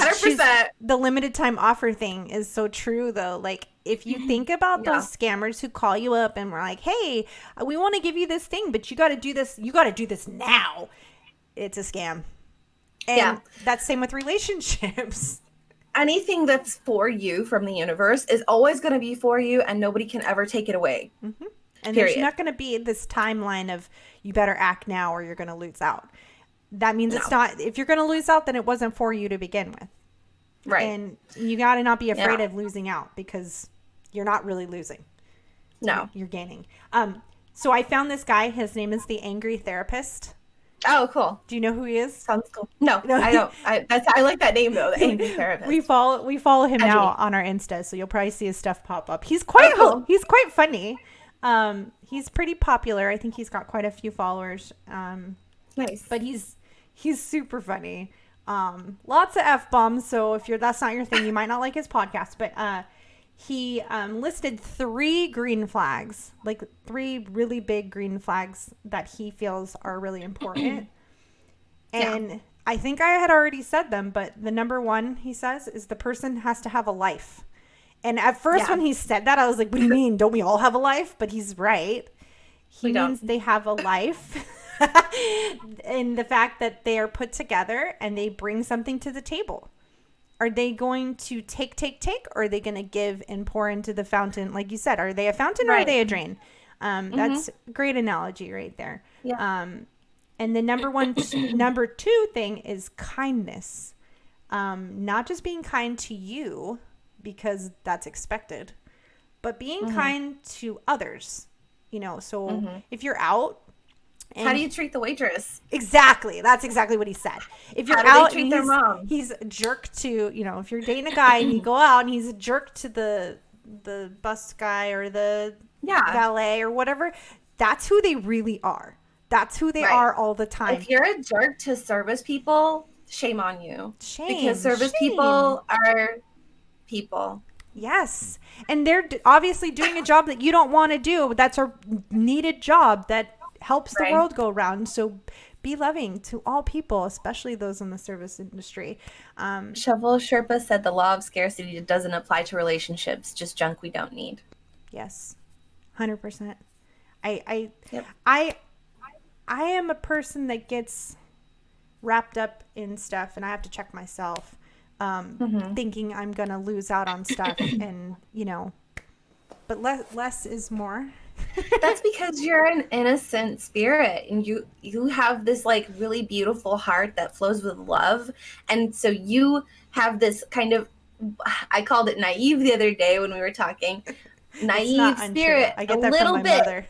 the limited time offer thing is so true, though. Like, if you think about those scammers who call you up and we're like, hey, we want to give you this thing, but you got to do this. You got to do this now. It's a scam. And that's same with relationships. Anything that's for you from the universe is always going to be for you, and nobody can ever take it away. And there's not going to be this timeline of you better act now or you're going to lose out. That means it's not, if you're going to lose out, then it wasn't for you to begin with. Right. And you got to not be afraid of losing out, because you're not really losing. No. You're gaining. So I found this guy. His name is the Angry Therapist. Oh, cool. Do you know who he is? Sounds cool. No, I don't. I like that name though, the Angry Therapist. We follow him now on our Insta, so you'll probably see his stuff pop up. He's quite he's quite funny. He's pretty popular. I think he's got quite a few followers. Nice. But he's super funny. Lots of F-bombs, so if that's not your thing, you might not like his podcast. But he listed 3 green flags, like 3 really big green flags that he feels are really important. And I think I had already said them, but the number 1, he says, is the person has to have a life. And at first when he said that, I was like, what do you mean? Don't we all have a life? But he's right. He means they have a life. And the fact that they are put together and they bring something to the table. Are they going to take, or are they going to give and pour into the fountain? Like you said, are they a fountain or are they a drain? That's a great analogy right there. Yeah. And the number 2 thing is kindness. Not just being kind to you because that's expected, but being kind to others. So if you're out, how do you treat the waitress? Exactly. That's exactly what he said. If you're out and he's a jerk to, if you're dating a guy and you go out and he's a jerk to the bus guy or the valet or whatever, that's who they really are. That's who they are all the time. If you're a jerk to service people, shame on you. Because service people are people. Yes. And they're obviously doing a job that you don't want to do. That's a needed job that helps the world go round. So be loving to all people, especially those in the service industry. Shovel Sherpa said the law of scarcity doesn't apply to relationships, just junk we don't need. Yes. 100%. I am a person that gets wrapped up in stuff, and I have to check myself, thinking I'm going to lose out on stuff, and, but less is more. That's because you're an innocent spirit, and you have this like really beautiful heart that flows with love. And so you have this kind of, I called it naive the other day when we were talking, naive spirit I get a that little from my bit mother.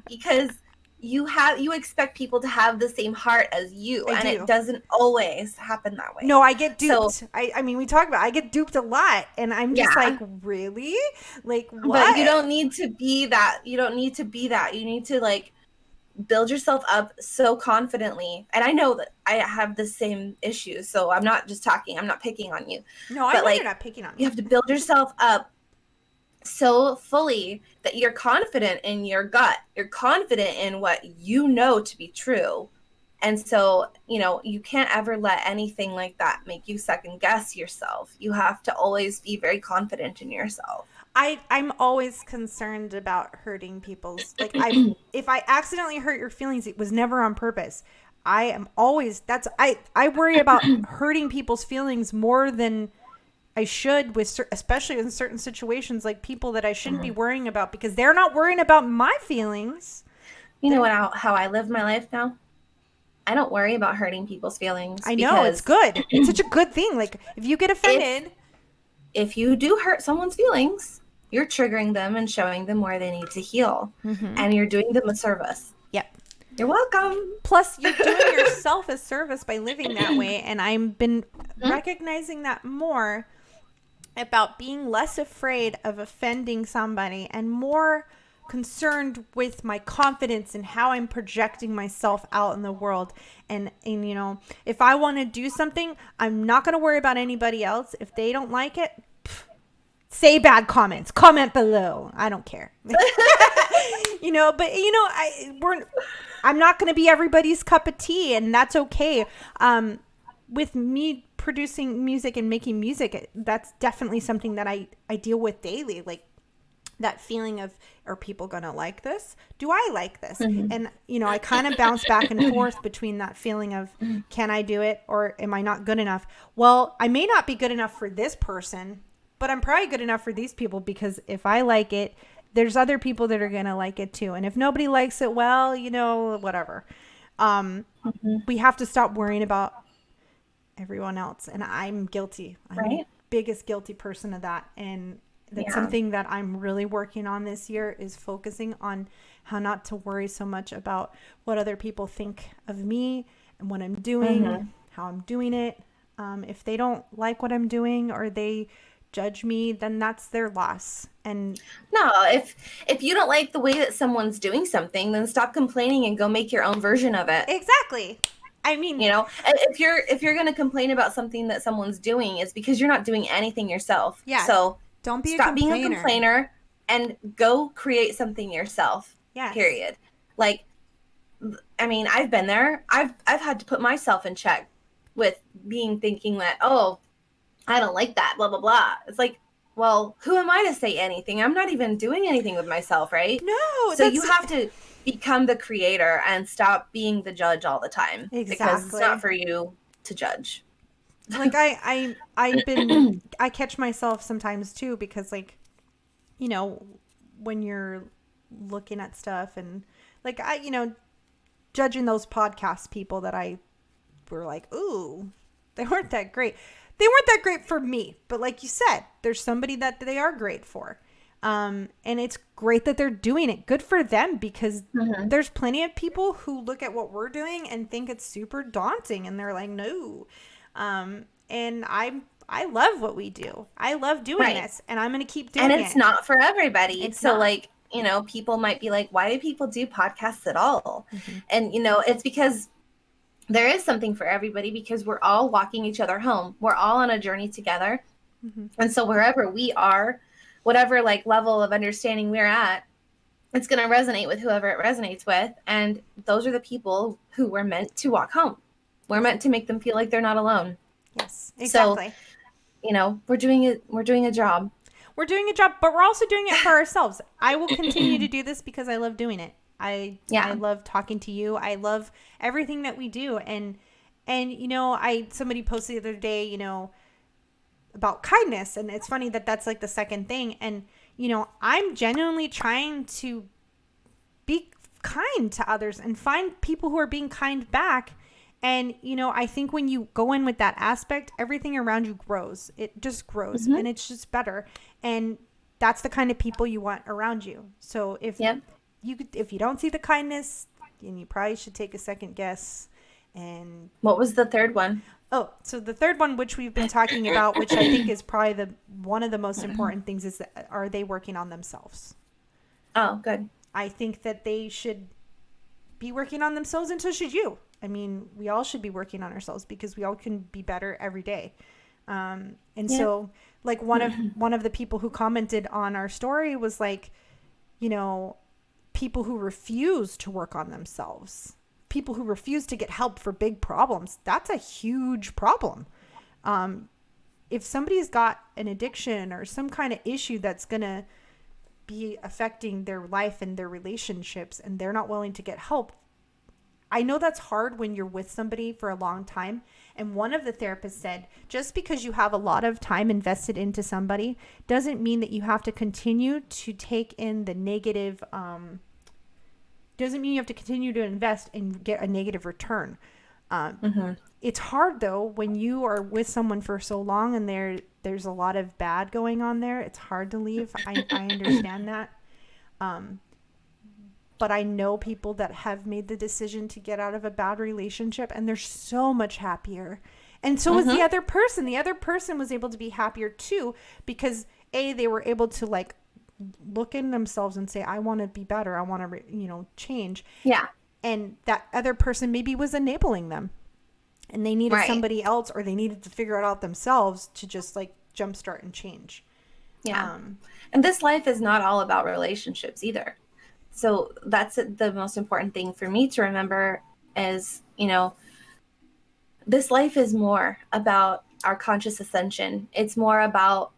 because you expect people to have the same heart as you, I and do. it doesn't always happen that way. No, I get duped. So, I mean, we talk about I get duped a lot, and I'm just like, really? Like, what? But you don't need to be that. You don't need to be that. You need to like build yourself up so confidently. And I know that I have the same issues, so I'm not picking on you. No, I but know like, you're not picking on me. You have to build yourself up so fully that you're confident in your gut. You're confident in what you know to be true. And so, you can't ever let anything like that make you second guess yourself. You have to always be very confident in yourself. I'm always concerned about hurting people's, like, if I accidentally hurt your feelings, it was never on purpose. I worry about hurting people's feelings more than I should, especially in certain situations, like people that I shouldn't be worrying about, because they're not worrying about my feelings. You know how I live my life now? I don't worry about hurting people's feelings. I know, it's good. It's such a good thing. Like, if you get offended, if you do hurt someone's feelings, you're triggering them and showing them where they need to heal. And you're doing them a service. Yep. You're welcome. Plus, you're doing yourself a service by living that way. And I've been recognizing that more, about being less afraid of offending somebody and more concerned with my confidence and how I'm projecting myself out in the world. And if I want to do something, I'm not going to worry about anybody else. If they don't like it, say bad comments. Comment below. I don't care. I'm not going to be everybody's cup of tea, and that's okay. With me producing music and making music, that's definitely something that I deal with daily. Like, that feeling of, are people going to like this? Do I like this? And, I kind of bounce back and forth between that feeling of, can I do it, or am I not good enough? Well, I may not be good enough for this person, but I'm probably good enough for these people, because if I like it, there's other people that are going to like it too. And if nobody likes it, well, whatever. We have to stop worrying about everyone else. And I'm guilty. I'm the biggest guilty person of that. And that's something that I'm really working on this year, is focusing on how not to worry so much about what other people think of me and what I'm doing, how I'm doing it. If they don't like what I'm doing, or they judge me, then that's their loss. And no, if you don't like the way that someone's doing something, then stop complaining and go make your own version of it. Exactly. I mean, if you're going to complain about something that someone's doing, it's because you're not doing anything yourself. Yeah. So don't stop being a complainer and go create something yourself. Yes. Period. Like, I mean, I've been there. I've had to put myself in check with thinking that, oh, I don't like that, blah, blah, blah. It's like, well, who am I to say anything? I'm not even doing anything with myself, right? No. So you have to become the creator and stop being the judge all the time. Exactly. Because it's not for you to judge. Like, I catch myself sometimes too, because, like, when you're looking at stuff and, like, judging those podcast people that were like, ooh, they weren't that great. They weren't that great for me, but like you said, there's somebody that they are great for. And it's great that they're doing it. Good for them, because there's plenty of people who look at what we're doing and think it's super daunting, and they're like, no. And I love what we do. I love doing this, and I'm going to keep doing it. And it's not for everybody. Like, people might be like, why do people do podcasts at all? And, it's because there is something for everybody, because we're all walking each other home. We're all on a journey together. And so wherever we are, whatever like level of understanding we're at, it's going to resonate with whoever it resonates with. And those are the people who we're meant to walk home. We're meant to make them feel like they're not alone. Yes, exactly. So, we're doing a job. We're doing a job, but we're also doing it for ourselves. I will continue to do this because I love doing it. I love talking to you. I love everything that we do. And somebody posted the other day, about kindness. And it's funny that that's like the second thing. And, I'm genuinely trying to be kind to others and find people who are being kind back. And, I think when you go in with that aspect, everything around you grows. It just grows, and it's just better. And that's the kind of people you want around you. So if you don't see the kindness, then you probably should take a second guess. And what was the third one? Oh, so the third one, which we've been talking about, which I think is probably one of the most important things, is that, are they working on themselves? Oh, good. I think that they should be working on themselves, and so should you. I mean, we all should be working on ourselves because we all can be better every day. So like one of the people who commented on our story was like, you know, people who refuse to work on themselves, people who refuse to get help for big problems, that's a huge problem. If somebody's got an addiction or some kind of issue that's going to be affecting their life and their relationships, and they're not willing to get help, I know that's hard when you're with somebody for a long time. And one of the therapists said, just because you have a lot of time invested into somebody doesn't mean that you have to continue to take in the negative, doesn't mean you have to continue to invest and get a negative return. It's hard though, when you are with someone for so long and there's a lot of bad going on there. It's hard to leave. I understand that. But I know people that have made the decision to get out of a bad relationship, and they're so much happier. And so was the other person. The other person was able to be happier too, because they were able to like look in themselves and say, I want to be better. I want to, change. Yeah. And that other person maybe was enabling them, and they needed somebody else, or they needed to figure it out themselves to just like jumpstart and change. Yeah. And this life is not all about relationships either. So that's the most important thing for me to remember is, this life is more about our conscious ascension. It's more about,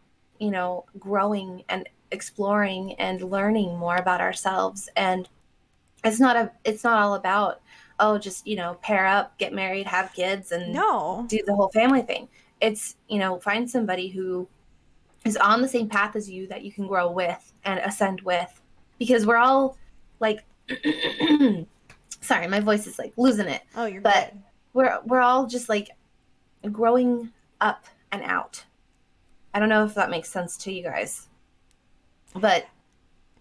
growing and exploring and learning more about ourselves. And it's not all about, just, pair up, get married, have kids, and do the whole family thing. It's, find somebody who is on the same path as you that you can grow with and ascend with, because we're all like, sorry, my voice is like losing it. Oh, you're good. We're all just like growing up and out. I don't know if that makes sense to you guys, but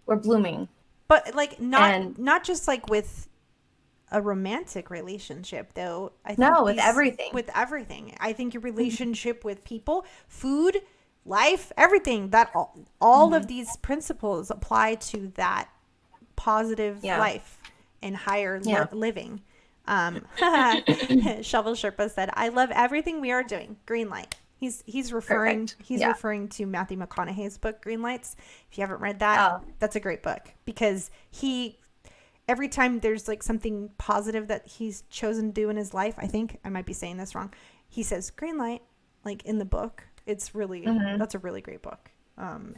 we're blooming. But like not just like with a romantic relationship though. I think with everything. With everything. I think your relationship with people, food, life, everything, that all of these principles apply to that positive life and higher living. Shovel Sherpa said, I love everything we are doing. Green light. He's referring to Matthew McConaughey's book Green Lights. If you haven't read that, that's a great book, because every time there's like something positive that he's chosen to do in his life, I think I might be saying this wrong, he says green light, like in the book. It's really that's a really great book.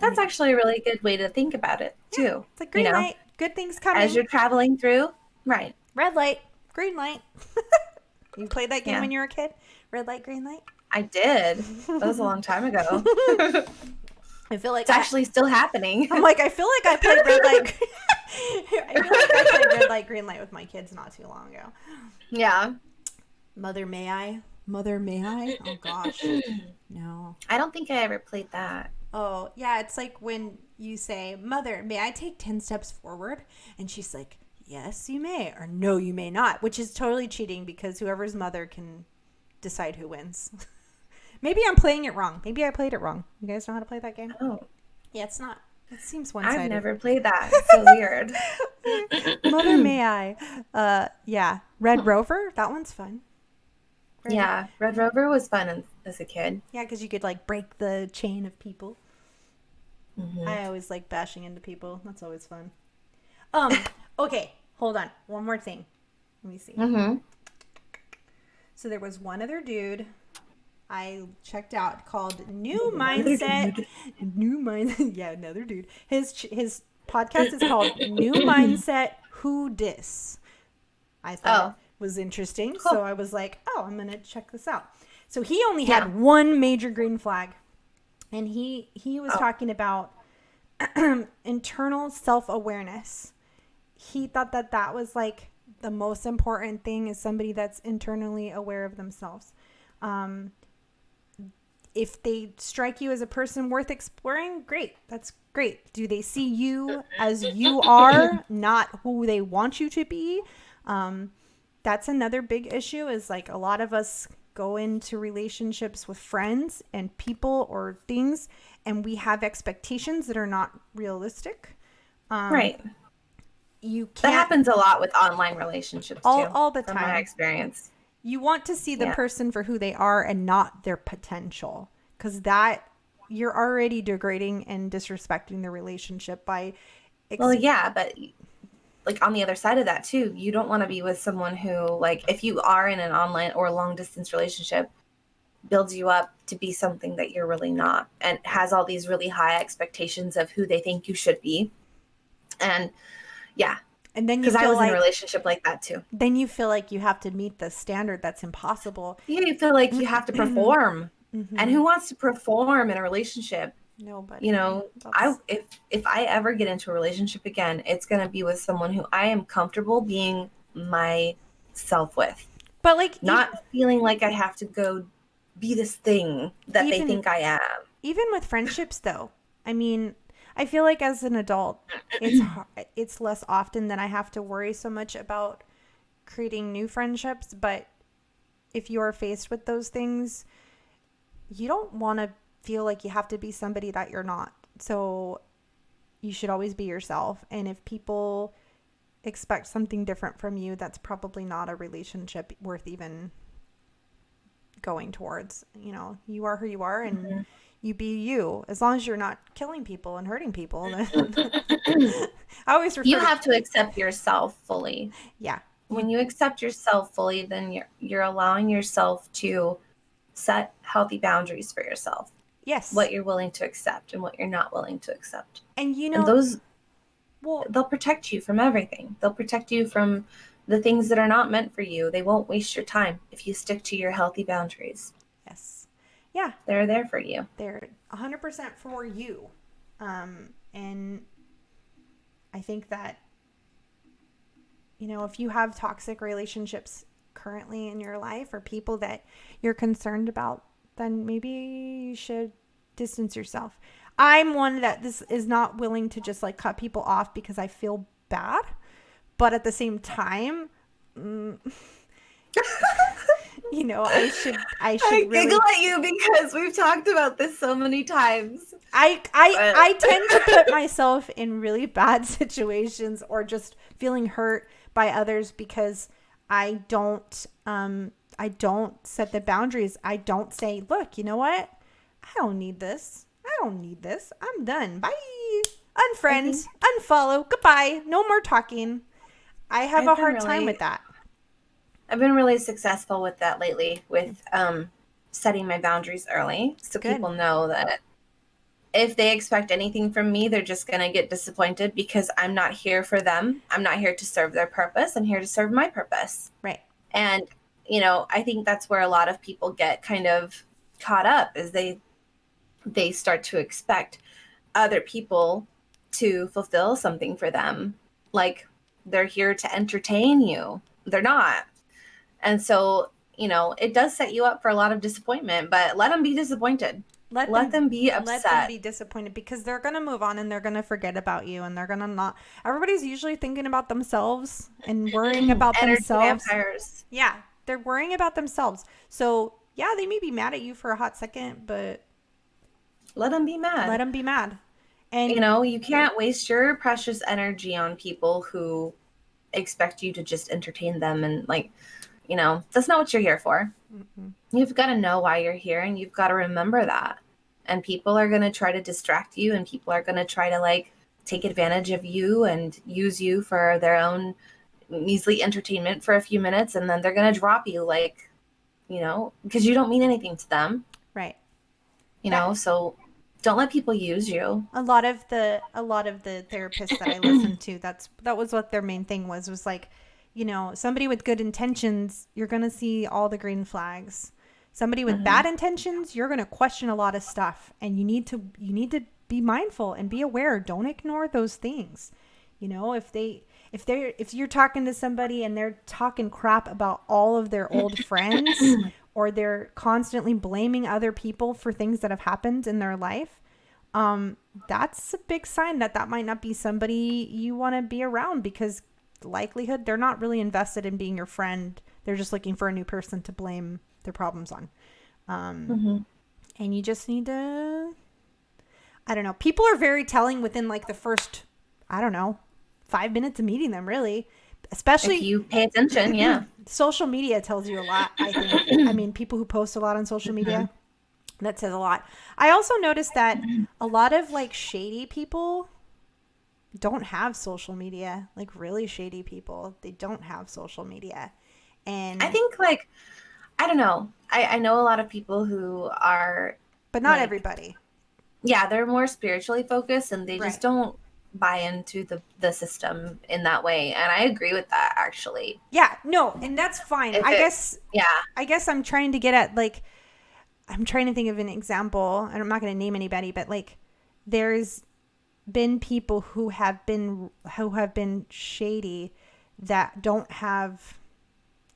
That's actually a really good way to think about it too. It's like green light, good things coming as you're traveling through. Right. Red light, green light. You played that game when you were a kid? Red light, green light? I did. That was a long time ago. I feel like it's actually still happening. I'm like, I feel like I played red light. I feel like I played red light, green light with my kids not too long ago. Yeah. Mother, may I? Oh gosh. No. I don't think I ever played that. Oh, yeah. It's like when you say, Mother, may I take 10 steps forward? And she's like, yes, you may. Or no, you may not. Which is totally cheating, because whoever's mother can decide who wins. Maybe I'm playing it wrong. Maybe I played it wrong. You guys know how to play that game? Oh. Yeah, it's not. It seems one-sided. I've never played that. It's so weird. Mother, may I? Yeah. Red Rover? That one's fun. Red Rover was fun as a kid. Yeah, because you could like break the chain of people. I always like bashing into people. That's always fun. Okay, hold on. One more thing. Let me see. So there was one other dude I checked out called New Mindset. Yeah, another dude. His podcast is called New Mindset Who Dis. I thought it was interesting. Cool. So I was like, I'm going to check this out. So he only had one major green flag. And he was talking about internal self-awareness. He thought that was like the most important thing, is somebody that's internally aware of themselves. If they strike you as a person worth exploring, great. That's Great. Do they see you as you are, not who they want you to be? That's another big issue, is like a lot of us go into relationships with friends and people or things, and we have expectations that are not realistic. Right. You can't. That happens a lot with online relationships too. All the from time. my experience. You want to see the person for who they are and not their potential, because that you're already degrading and disrespecting the relationship by. Well, yeah, but like on the other side of that too, you don't want to be with someone who, like, if you are in an online or long distance relationship, builds you up to be something that you're really not, and has all these really high expectations of who they think you should be. And yeah. And then because I was in a relationship like that too. Then you feel like you have to meet the standard that's impossible. Yeah, you feel like you have to perform. And who wants to perform in a relationship? Nobody. You know, if I ever get into a relationship again, it's going to be with someone who I am comfortable being myself with. But like not feeling like I have to go be this thing that they think I am. Even with friendships though. I mean, I feel like as an adult, it's less often that I have to worry so much about creating new friendships. But if you are faced with those things, you don't want to feel like you have to be somebody that you're not. So you should always be yourself. And if people expect something different from you, that's probably not a relationship worth even going towards. You know, you are who you are, and you be you, as long as you're not killing people and hurting people. I always refer. You have to accept yourself fully. Yeah. When you accept yourself fully, then you're allowing yourself to set healthy boundaries for yourself. Yes. What you're willing to accept and what you're not willing to accept. And you know, and those, they'll protect you from everything. They'll protect you from the things that are not meant for you. They won't waste your time if you stick to your healthy boundaries. Yes. Yeah. They're there for you. They're 100% for you. And I think that, you know, if you have toxic relationships currently in your life or people that you're concerned about, then maybe you should distance yourself. I'm one that this is not willing to just like cut people off because I feel bad. But at the same time, you know, I should I really giggle at you because we've talked about this so many times. I tend to put myself in really bad situations or just feeling hurt by others because I don't set the boundaries. I don't say, look, you know what? I don't need this. I'm done. Bye. Unfriend, unfollow, goodbye. No more talking. I have a hard time with that. I've been really successful with that lately, with setting my boundaries early. So people know that if they expect anything from me, they're just going to get disappointed because I'm not here for them. I'm not here to serve their purpose. I'm here to serve my purpose. Right. And, you know, I think that's where a lot of people get kind of caught up, is they start to expect other people to fulfill something for them. Like they're here to entertain you. They're not. And so, you know, it does set you up for a lot of disappointment, but let them be disappointed. Let them be upset. Let them be disappointed because they're going to move on and they're going to forget about you, and they're going to not. Everybody's usually thinking about themselves and worrying about themselves. Vampires. Yeah, they're worrying about themselves. So, yeah, they may be mad at you for a hot second, but let them be mad. Let them be mad. And you know, you can't waste your precious energy on people who expect you to just entertain them, and like, you know, that's not what you're here for. You've got to know why you're here, and you've got to remember that. And people are going to try to distract you, and people are going to try to like take advantage of you and use you for their own measly entertainment for a few minutes, and then they're going to drop you, like, you know, because you don't mean anything to them. Right. You know, so don't let people use you. A lot of the therapists that I listened to, that was what their main thing was like, you know, somebody with good intentions, you're going to see all the green flags. Somebody with bad intentions, you're going to question a lot of stuff, and you need to be mindful and be aware. Don't ignore those things. You know, if you're talking to somebody and they're talking crap about all of their old friends, or they're constantly blaming other people for things that have happened in their life, that's a big sign that that might not be somebody you want to be around, because likelihood they're not really invested in being your friend. They're just looking for a new person to blame their problems on. And you just need to, I don't know. People are very telling within like the first, I don't know, 5 minutes of meeting them, really. Especially if you pay attention, yeah. Social media tells you a lot, I think. I mean, people who post a lot on social media, that says a lot. I also noticed that a lot of like shady people don't have social media. Like really shady people, they don't have social media. And I think like, I don't know. I know a lot of people who are, but not like, everybody. yeah, they're more spiritually focused and they Right. just don't buy into the system in that way. And I agree with that, actually. Yeah, no, and that's fine. If I it, guess yeah, I guess I'm trying to get at like, I'm trying to think of an example, and I'm not going to name anybody, but like there's been people who have been shady that don't have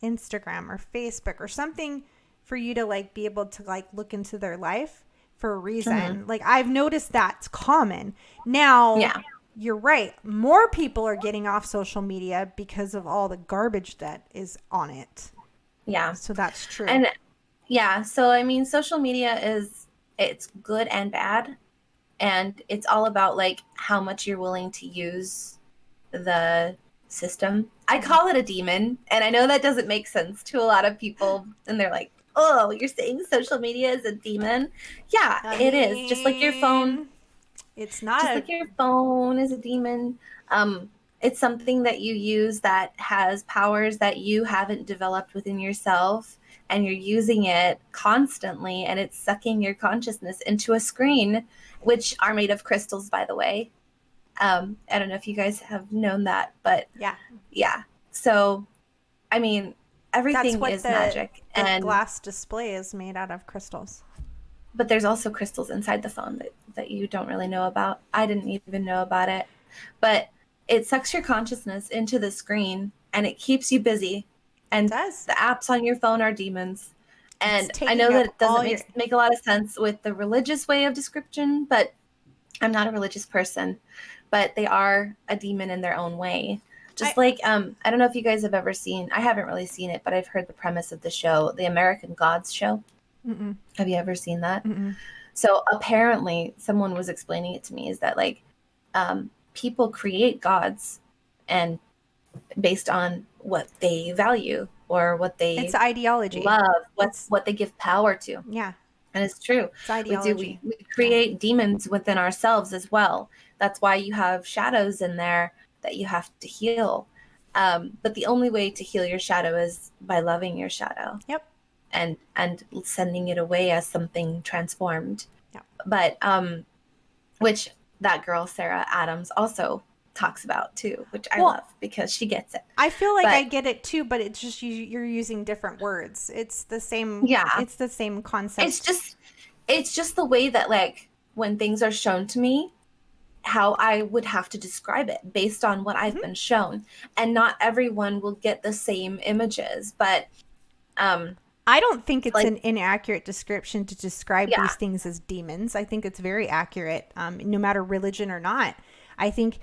Instagram or Facebook or something for you to like be able to like look into their life for a reason. Like I've noticed that's common. Now, yeah, you're right. More people are getting off social media because of all the garbage that is on it. yeah. So that's true. And yeah, so I mean, social media it's good and bad. And it's all about like how much you're willing to use the system. I call it a demon, and I know that doesn't make sense to a lot of people, and they're like, "Oh, you're saying social media is a demon?" Yeah, it is. Just like your phone, it's not just like your phone is a demon. It's something that you use that has powers that you haven't developed within yourself, and you're using it constantly, and it's sucking your consciousness into a screen, which are made of crystals, by the way. I don't know if you guys have known that, but yeah. So, I mean, everything is magic, the and glass display is made out of crystals. but there's also crystals inside the phone that you don't really know about. I didn't even know about it, but it sucks your consciousness into the screen, and it keeps you busy. And the apps on your phone are demons. And I know that it doesn't make a lot of sense with the religious way of description, but I'm not a religious person. But they are a demon in their own way. Just I don't know if you guys have ever seen, I haven't really seen it, but I've heard the premise of the show, the American Gods show. Mm-mm. Have you ever seen that? Mm-mm. So apparently someone was explaining it to me, is that like people create gods and based on what they value or what they it's ideology, love, what they give power to. Yeah. And it's true. It's ideology. We create demons within ourselves as well. That's why you have shadows in there that you have to heal. But the only way to heal your shadow is by loving your shadow. Yep. And sending it away as something transformed. Yep. But which that girl Sarah Adams also talks about too, which I love because she gets it. I feel like I get it too, but it's just you're using different words. It's the same. Yeah, it's the same concept. It's just the way that like when things are shown to me, how I would have to describe it based on what I've been shown, and not everyone will get the same images. But I don't think it's like, an inaccurate description to describe these things as demons. I think it's very accurate, no matter religion or not. I think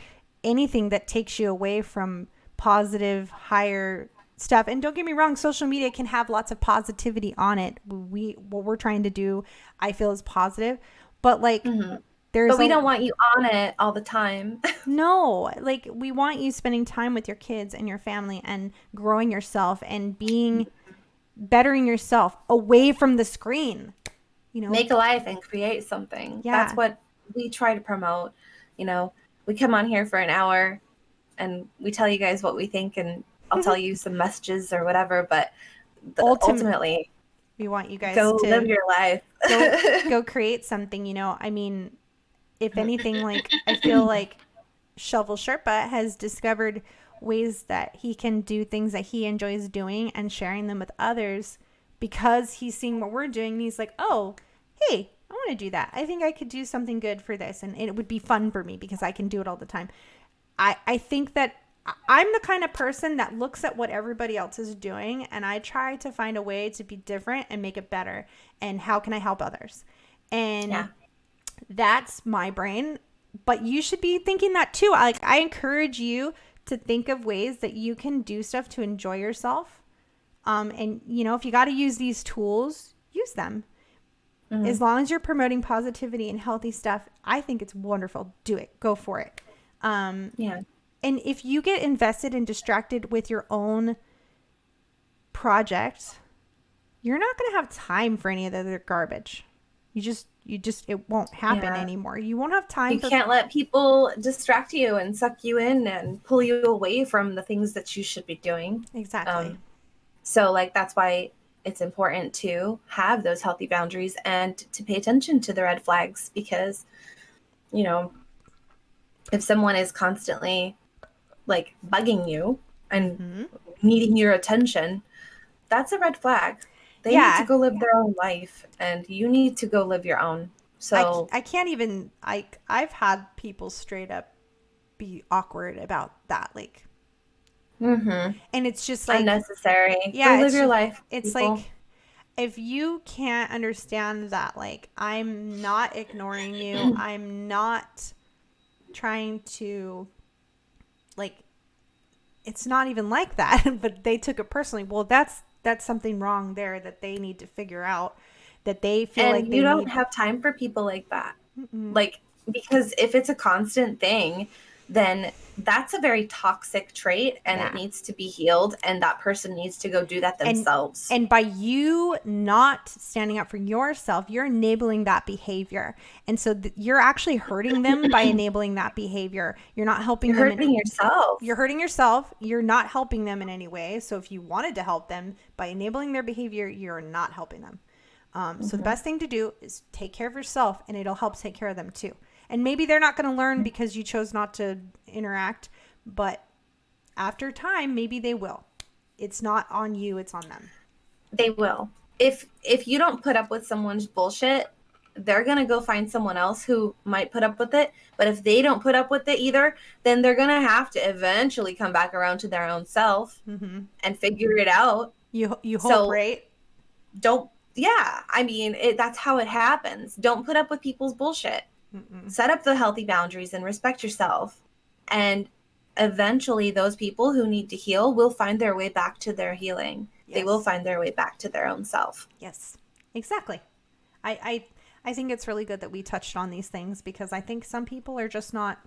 anything that takes you away from positive, higher stuff. And don't get me wrong, social media can have lots of positivity on it. What we're trying to do, I feel, is positive. But like but we don't want you on it all the time. No, like we want you spending time with your kids and your family and growing yourself and bettering yourself away from the screen. You know, make a life and create something. Yeah. That's what we try to promote. You know, we come on here for an hour and we tell you guys what we think, and I'll tell you some messages or whatever, but ultimately we want you guys to live your life. go create something, you know. I mean, if anything, like I feel like Shovel Sherpa has discovered ways that he can do things that he enjoys doing and sharing them with others because he's seeing what we're doing, and he's like, oh, hey, I want to do that. I think I could do something good for this, and it would be fun for me because I can do it all the time. I think that I'm the kind of person that looks at what everybody else is doing, and I try to find a way to be different and make it better. And how can I help others? And That's my brain, but you should be thinking that too. Like, I encourage you to think of ways that you can do stuff to enjoy yourself. And if you got to use these tools, use them. As long as you're promoting positivity and healthy stuff, I think it's wonderful. Do it. Go for it. Yeah. And if you get invested and distracted with your own project, you're not going to have time for any of the other garbage. It won't happen anymore. You won't have time. You can't let people distract you and suck you in and pull you away from the things that you should be doing. Exactly. So like, that's why it's important to have those healthy boundaries and to pay attention to the red flags, because, if someone is constantly like bugging you and needing your attention, that's a red flag. They need to go live their own life, and you need to go live your own. So I can't even, I've had people straight up be awkward about that. Like, and it's just like unnecessary. Yeah. Go live your life. It's people. like, if you can't understand that, like, I'm not ignoring you, I'm not trying to, like, it's not even like that, but they took it personally. Well, that's something wrong there that they need to figure out, that they feel and like they you don't have time for people like that. Like, because if it's a constant thing, then that's a very toxic trait, and it needs to be healed, and that person needs to go do that themselves. And by you not standing up for yourself, you're enabling that behavior. And so you're actually hurting them by enabling that behavior. You're not helping them. You're hurting yourself. You're hurting yourself. You're not helping them in any way. So if you wanted to help them by enabling their behavior, you're not helping them. So the best thing to do is take care of yourself, and it'll help take care of them too. And maybe they're not going to learn because you chose not to interact, but after time, maybe they will. It's not on you, it's on them. They will. If you don't put up with someone's bullshit, they're going to go find someone else who might put up with it. But if they don't put up with it either, then they're going to have to eventually come back around to their own self and figure it out. You hope, right? I mean, that's how it happens. Don't put up with people's bullshit. Set up the healthy boundaries and respect yourself. And eventually those people who need to heal will find their way back to their healing. Yes. They will find their way back to their own self. Yes, exactly. I think it's really good that we touched on these things, because I think some people are just not,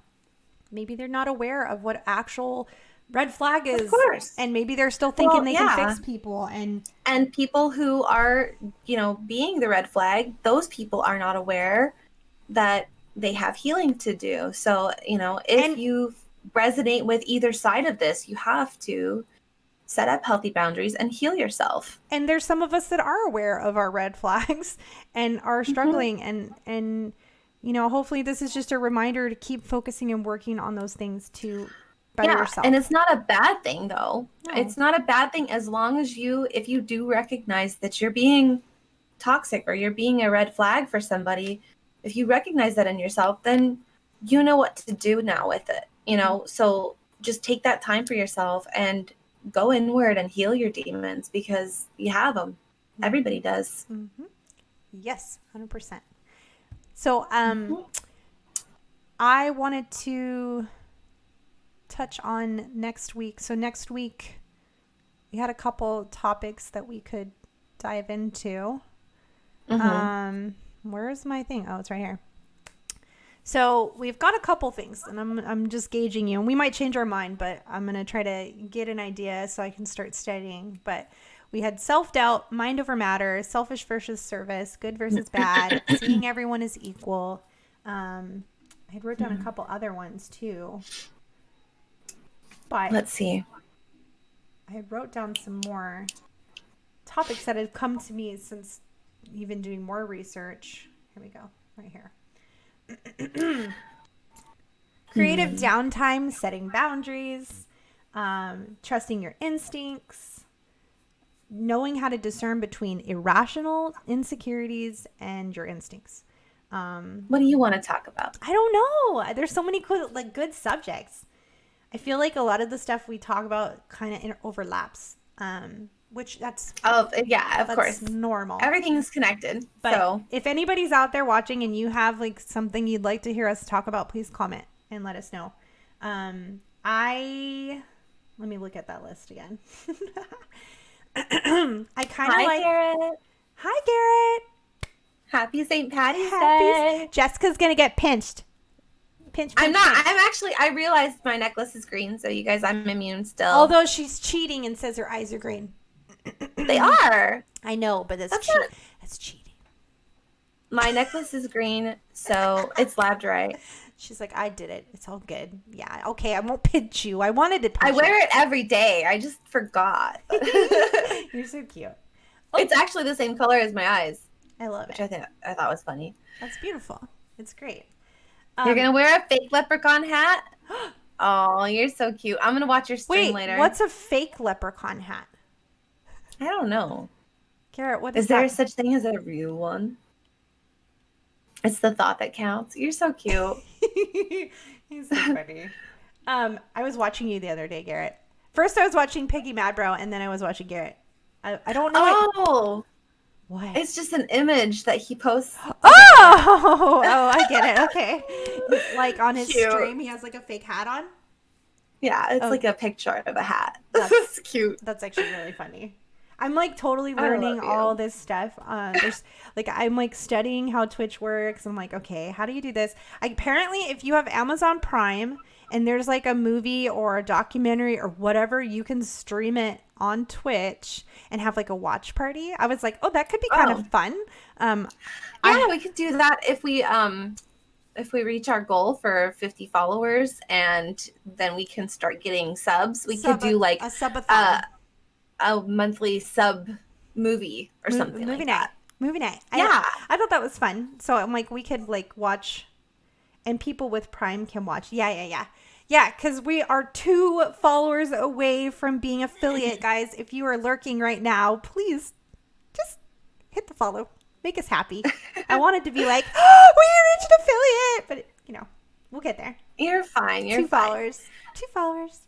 maybe they're not aware of what actual red flag is. Of course. And maybe they're still thinking they can fix people. And people who are, being the red flag, those people are not aware that they have healing to do. So, if you resonate with either side of this, you have to set up healthy boundaries and heal yourself. And there's some of us that are aware of our red flags and are struggling. And hopefully this is just a reminder to keep focusing and working on those things to better yourself. And it's not a bad thing, though. No. It's not a bad thing as long as if you do recognize that you're being toxic or you're being a red flag for somebody. If you recognize that in yourself, then you know what to do now with it, So just take that time for yourself and go inward and heal your demons, because you have them. Everybody does. Yes, 100%. So I wanted to touch on next week. So next week we had a couple topics that we could dive into. Where's my thing? Oh, it's right here. So we've got a couple things, and I'm just gauging you, and we might change our mind, but I'm going to try to get an idea so I can start studying. But we had self-doubt, mind over matter, selfish versus service, good versus bad, seeing everyone as equal. I had wrote down a couple other ones too. But let's see. I had wrote down some more topics that had come to me since even doing more research. Here we go, right here. Creative downtime, setting boundaries, trusting your instincts, knowing how to discern between irrational insecurities and your instincts. What do you want to talk about? I don't know. There's so many cool, good subjects. I feel like a lot of the stuff we talk about kind of overlaps. which that's of course, normal. Everything's connected. But so if anybody's out there watching and you have like something you'd like to hear us talk about, please comment and let us know. Let me look at that list again. I kind of like. Garrett. Hi, Garrett. Happy St. Patty's Day. Jessica's gonna get pinched. I'm not. I realized my necklace is green, so you guys, I'm immune still. Although she's cheating and says her eyes are green. They are. I know, but that's cheating. My necklace is green, so it's labbed right. She's like, I did it. It's all good. Yeah, okay, I won't pinch you. I wanted to pinch you. I wear it every day. I just forgot. You're so cute. Oh. It's actually the same color as my eyes. I love it. Which I thought was funny. That's beautiful. It's great. You're going to wear a fake leprechaun hat? Oh, you're so cute. I'm going to watch your stream later. What's a fake leprechaun hat? I don't know. Garrett, what is there such thing as a real one? It's the thought that counts. You're so cute. He's so funny. I was watching you the other day, Garrett. First, I was watching Piggy Madbro, and then I was watching Garrett. I don't know. What? It's just an image that he posts. Oh, I get it. Okay. Like on his stream, he has like a fake hat on. Yeah, it's like a picture of a hat. That's cute. That's actually really funny. I'm like totally learning all this stuff. There's like I'm like studying how Twitch works. I'm like, okay, how do you do this? Apparently, if you have Amazon Prime and there's like a movie or a documentary or whatever, you can stream it on Twitch and have like a watch party. I was like, oh, that could be kind of fun. We could do that if we reach our goal for 50 followers, and then we can start getting subs. We could do like a subathon. A monthly sub movie or something like that. Movie night. Yeah. I thought that was fun. So I'm like, we could like watch, and people with Prime can watch. Yeah, because we are 2 followers away from being affiliate, guys. If you are lurking right now, please just hit the follow. Make us happy. I wanted to be like, oh, we reached affiliate, but we'll get there. You're fine. You're 2 followers. 2 followers.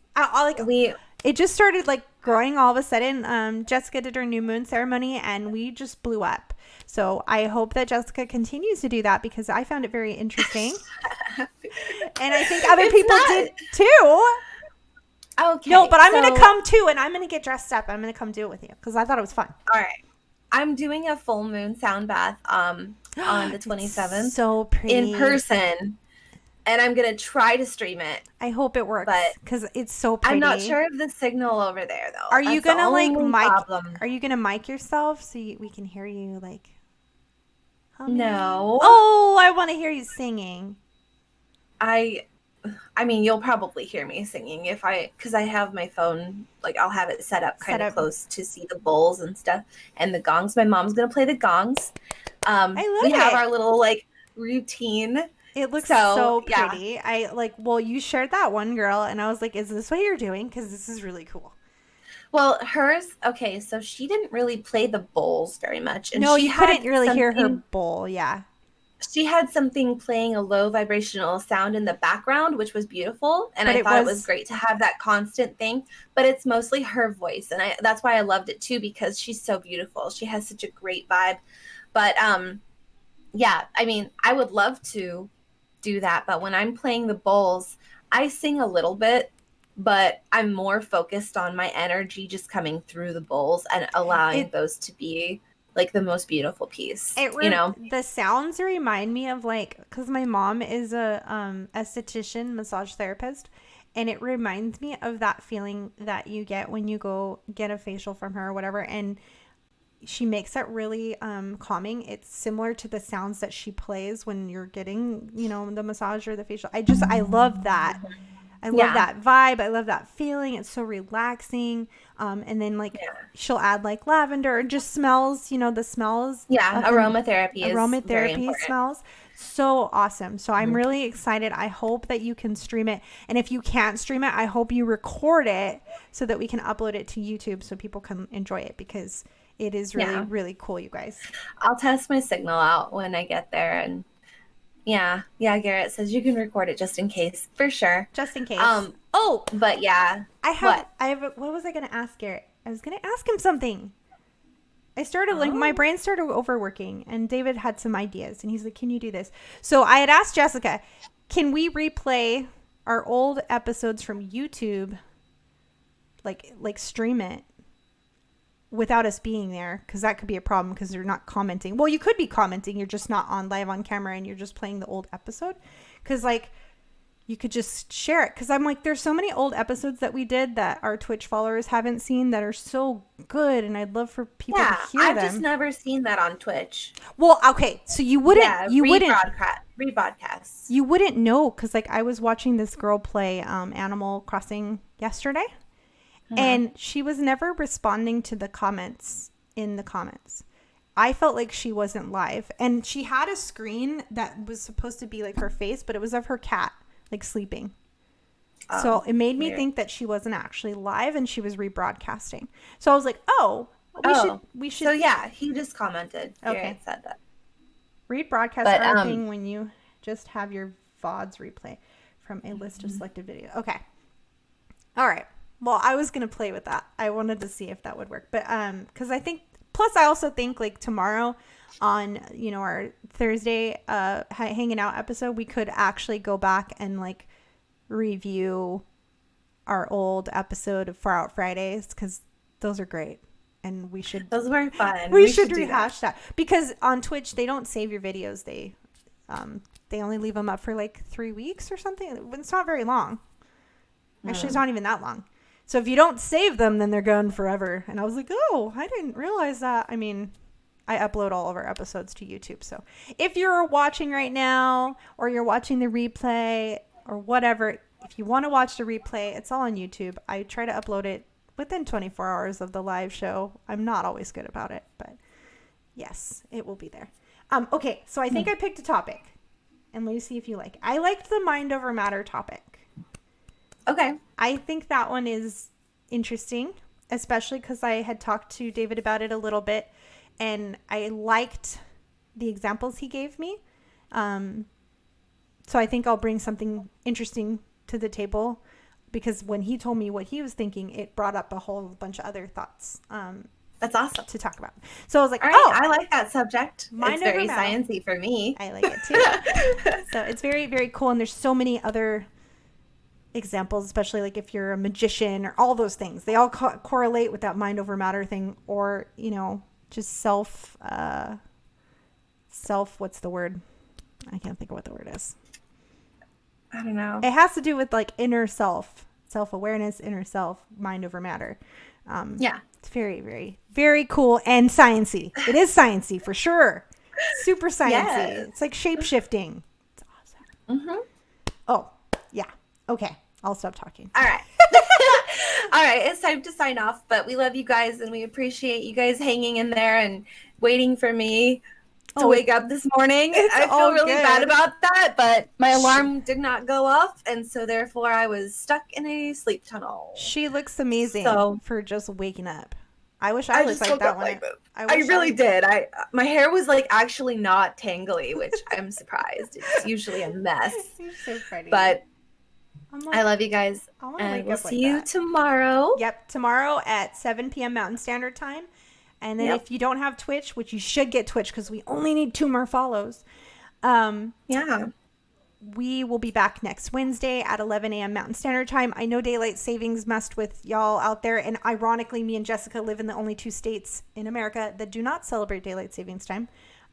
It just started like growing all of a sudden. Jessica did her new moon ceremony and we just blew up. So I hope that Jessica continues to do that because I found it very interesting. And I think other people did too. Okay. No, but I'm going to come too and I'm going to get dressed up. I'm going to come do it with you because I thought it was fun. All right. I'm doing a full moon sound bath on the 27th. So pretty. In person. And I'm going to try to stream it. I hope it works because it's so pretty. I'm not sure of the signal over there, though. Are you going to like mic? Are you going to mic yourself so we can hear you like? No. Oh, I want to hear you singing. I mean, you'll probably hear me singing because I have my phone, like I'll have it set up kind of close to see the bowls and stuff and the gongs. My mom's going to play the gongs. We have our little like routine. It looks so pretty. Yeah. You shared that one girl and I was like, is this what you're doing? Because this is really cool. Well, hers, okay, so she didn't really play the bowls very much. And you couldn't really hear her bowl, yeah. She had something playing a low vibrational sound in the background, which was beautiful. And I thought it was great to have that constant thing. But it's mostly her voice. And that's why I loved it, too, because she's so beautiful. She has such a great vibe. But, yeah, I mean, I would love to do that. But when I'm playing the bowls, I sing a little bit. But I'm more focused on my energy just coming through the bowls and allowing those to be like the most beautiful piece. The sounds remind me of because my mom is a esthetician, massage therapist, and it reminds me of that feeling that you get when you go get a facial from her or whatever, and she makes it really calming. It's similar to the sounds that she plays when you're getting the massage or the facial. I love that. I love that vibe. I love that feeling. It's so relaxing. And then she'll add lavender and just smells, the smells. Yeah. Aromatherapy smells. So awesome. So I'm really excited. I hope that you can stream it. And if you can't stream it, I hope you record it so that we can upload it to YouTube so people can enjoy it because it is really, really cool, you guys. I'll test my signal out when I get there and Yeah, Garrett says you can record it just in case, for sure. Just in case. But yeah. I have what was I going to ask Garrett? I was going to ask him something. I started like my brain started overworking, and David had some ideas, and he's like, "Can you do this?" So I had asked Jessica, "Can we replay our old episodes from YouTube, like stream it without us being there? Because that could be a problem because you're not commenting. Well, you could be commenting, you're just not on live on camera, and you're just playing the old episode. Because like you could just share it. Because I'm like, there's so many old episodes that we did that our Twitch followers haven't seen that are so good, and I'd love for people to hear them. I've just never seen that on Twitch. Well, okay, so you wouldn't, rebroadcasts. You wouldn't know, because like I was watching this girl play Animal Crossing yesterday, and she was never responding to the comments in the comments. I felt like she wasn't live, and she had a screen that was supposed to be like her face, but it was of her cat like sleeping. So it made me think that she wasn't actually live and she was rebroadcasting. So I was like, we should. So yeah, he just commented. Okay. It said that. Rebroadcast are a thing when you just have your VODs replay from a list of selected videos. Okay. All right. Well, I was going to play with that. I wanted to see if that would work. But because I think, plus I also think like tomorrow on, our Thursday hanging out episode, we could actually go back and like review our old episode of Far Out Fridays, because those are great. And those were fun. We should rehash that. Because on Twitch, they don't save your videos. They only leave them up for like 3 weeks or something. It's not very long. Actually, it's not even that long. So if you don't save them, then they're gone forever. And I was like, oh, I didn't realize that. I mean, I upload all of our episodes to YouTube. So if you're watching right now, or you're watching the replay or whatever, if you want to watch the replay, it's all on YouTube. I try to upload it within 24 hours of the live show. I'm not always good about it, but yes, it will be there. Okay, so I think I picked a topic, and let me see if you like it. I liked the mind over matter topic. Okay. I think that one is interesting, especially because I had talked to David about it a little bit, and I liked the examples he gave me. So I think I'll bring something interesting to the table, because when he told me what he was thinking, it brought up a whole bunch of other thoughts. That's awesome to talk about. So I was like, all right, I like that subject. It's very sciencey for me. I like it too. So it's very, very cool. And there's so many other examples, especially like if you're a magician or all those things. They all correlate with that mind over matter thing, or, just self, what's the word? I can't think of what the word is. I don't know. It has to do with like inner self-awareness, inner self, mind over matter. Yeah. It's very, very, very cool and sciencey. It is sciencey for sure. Super sciencey. Yes. It's like shape-shifting. It's awesome. Mm-hmm. Oh, yeah. Okay. I'll stop talking. All right. All right. It's time to sign off, but we love you guys, and we appreciate you guys hanging in there and waiting for me to wake up this morning. I feel really bad about that, but my alarm did not go off, and so therefore I was stuck in a sleep tunnel. She looks amazing for just waking up. I wish I looked like that one. I really did. My hair was like actually not tangly, which I'm surprised. It's usually a mess. You're so pretty. But I love you guys, and we'll see you tomorrow. Yep, tomorrow at 7 p.m. Mountain Standard Time. And then if you don't have Twitch, which you should get Twitch because we only need 2 more follows. We will be back next Wednesday at 11 a.m. Mountain Standard Time. I know daylight savings messed with y'all out there. And ironically, me and Jessica live in the only 2 states in America that do not celebrate daylight savings time.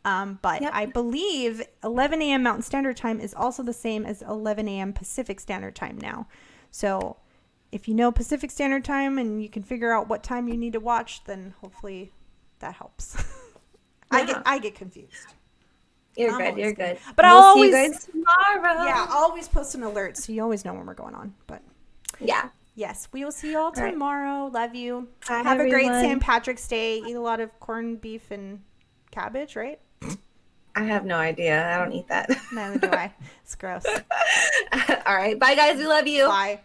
But I believe 11 a.m. Mountain Standard Time is also the same as 11 a.m. Pacific Standard Time now. So if you know Pacific Standard Time and you can figure out what time you need to watch, then hopefully that helps. I get confused. You're good. But we'll see you guys tomorrow. Yeah, I'll always post an alert so you always know when we're going on. But yeah. Yes, we will see you all tomorrow. Right. Love you. Bye, Have everyone. a great St. Patrick's Day. Eat a lot of corned beef and cabbage, right? I have no idea. I don't eat that. Neither do I. It's gross. All right. Bye, guys. We love you. Bye.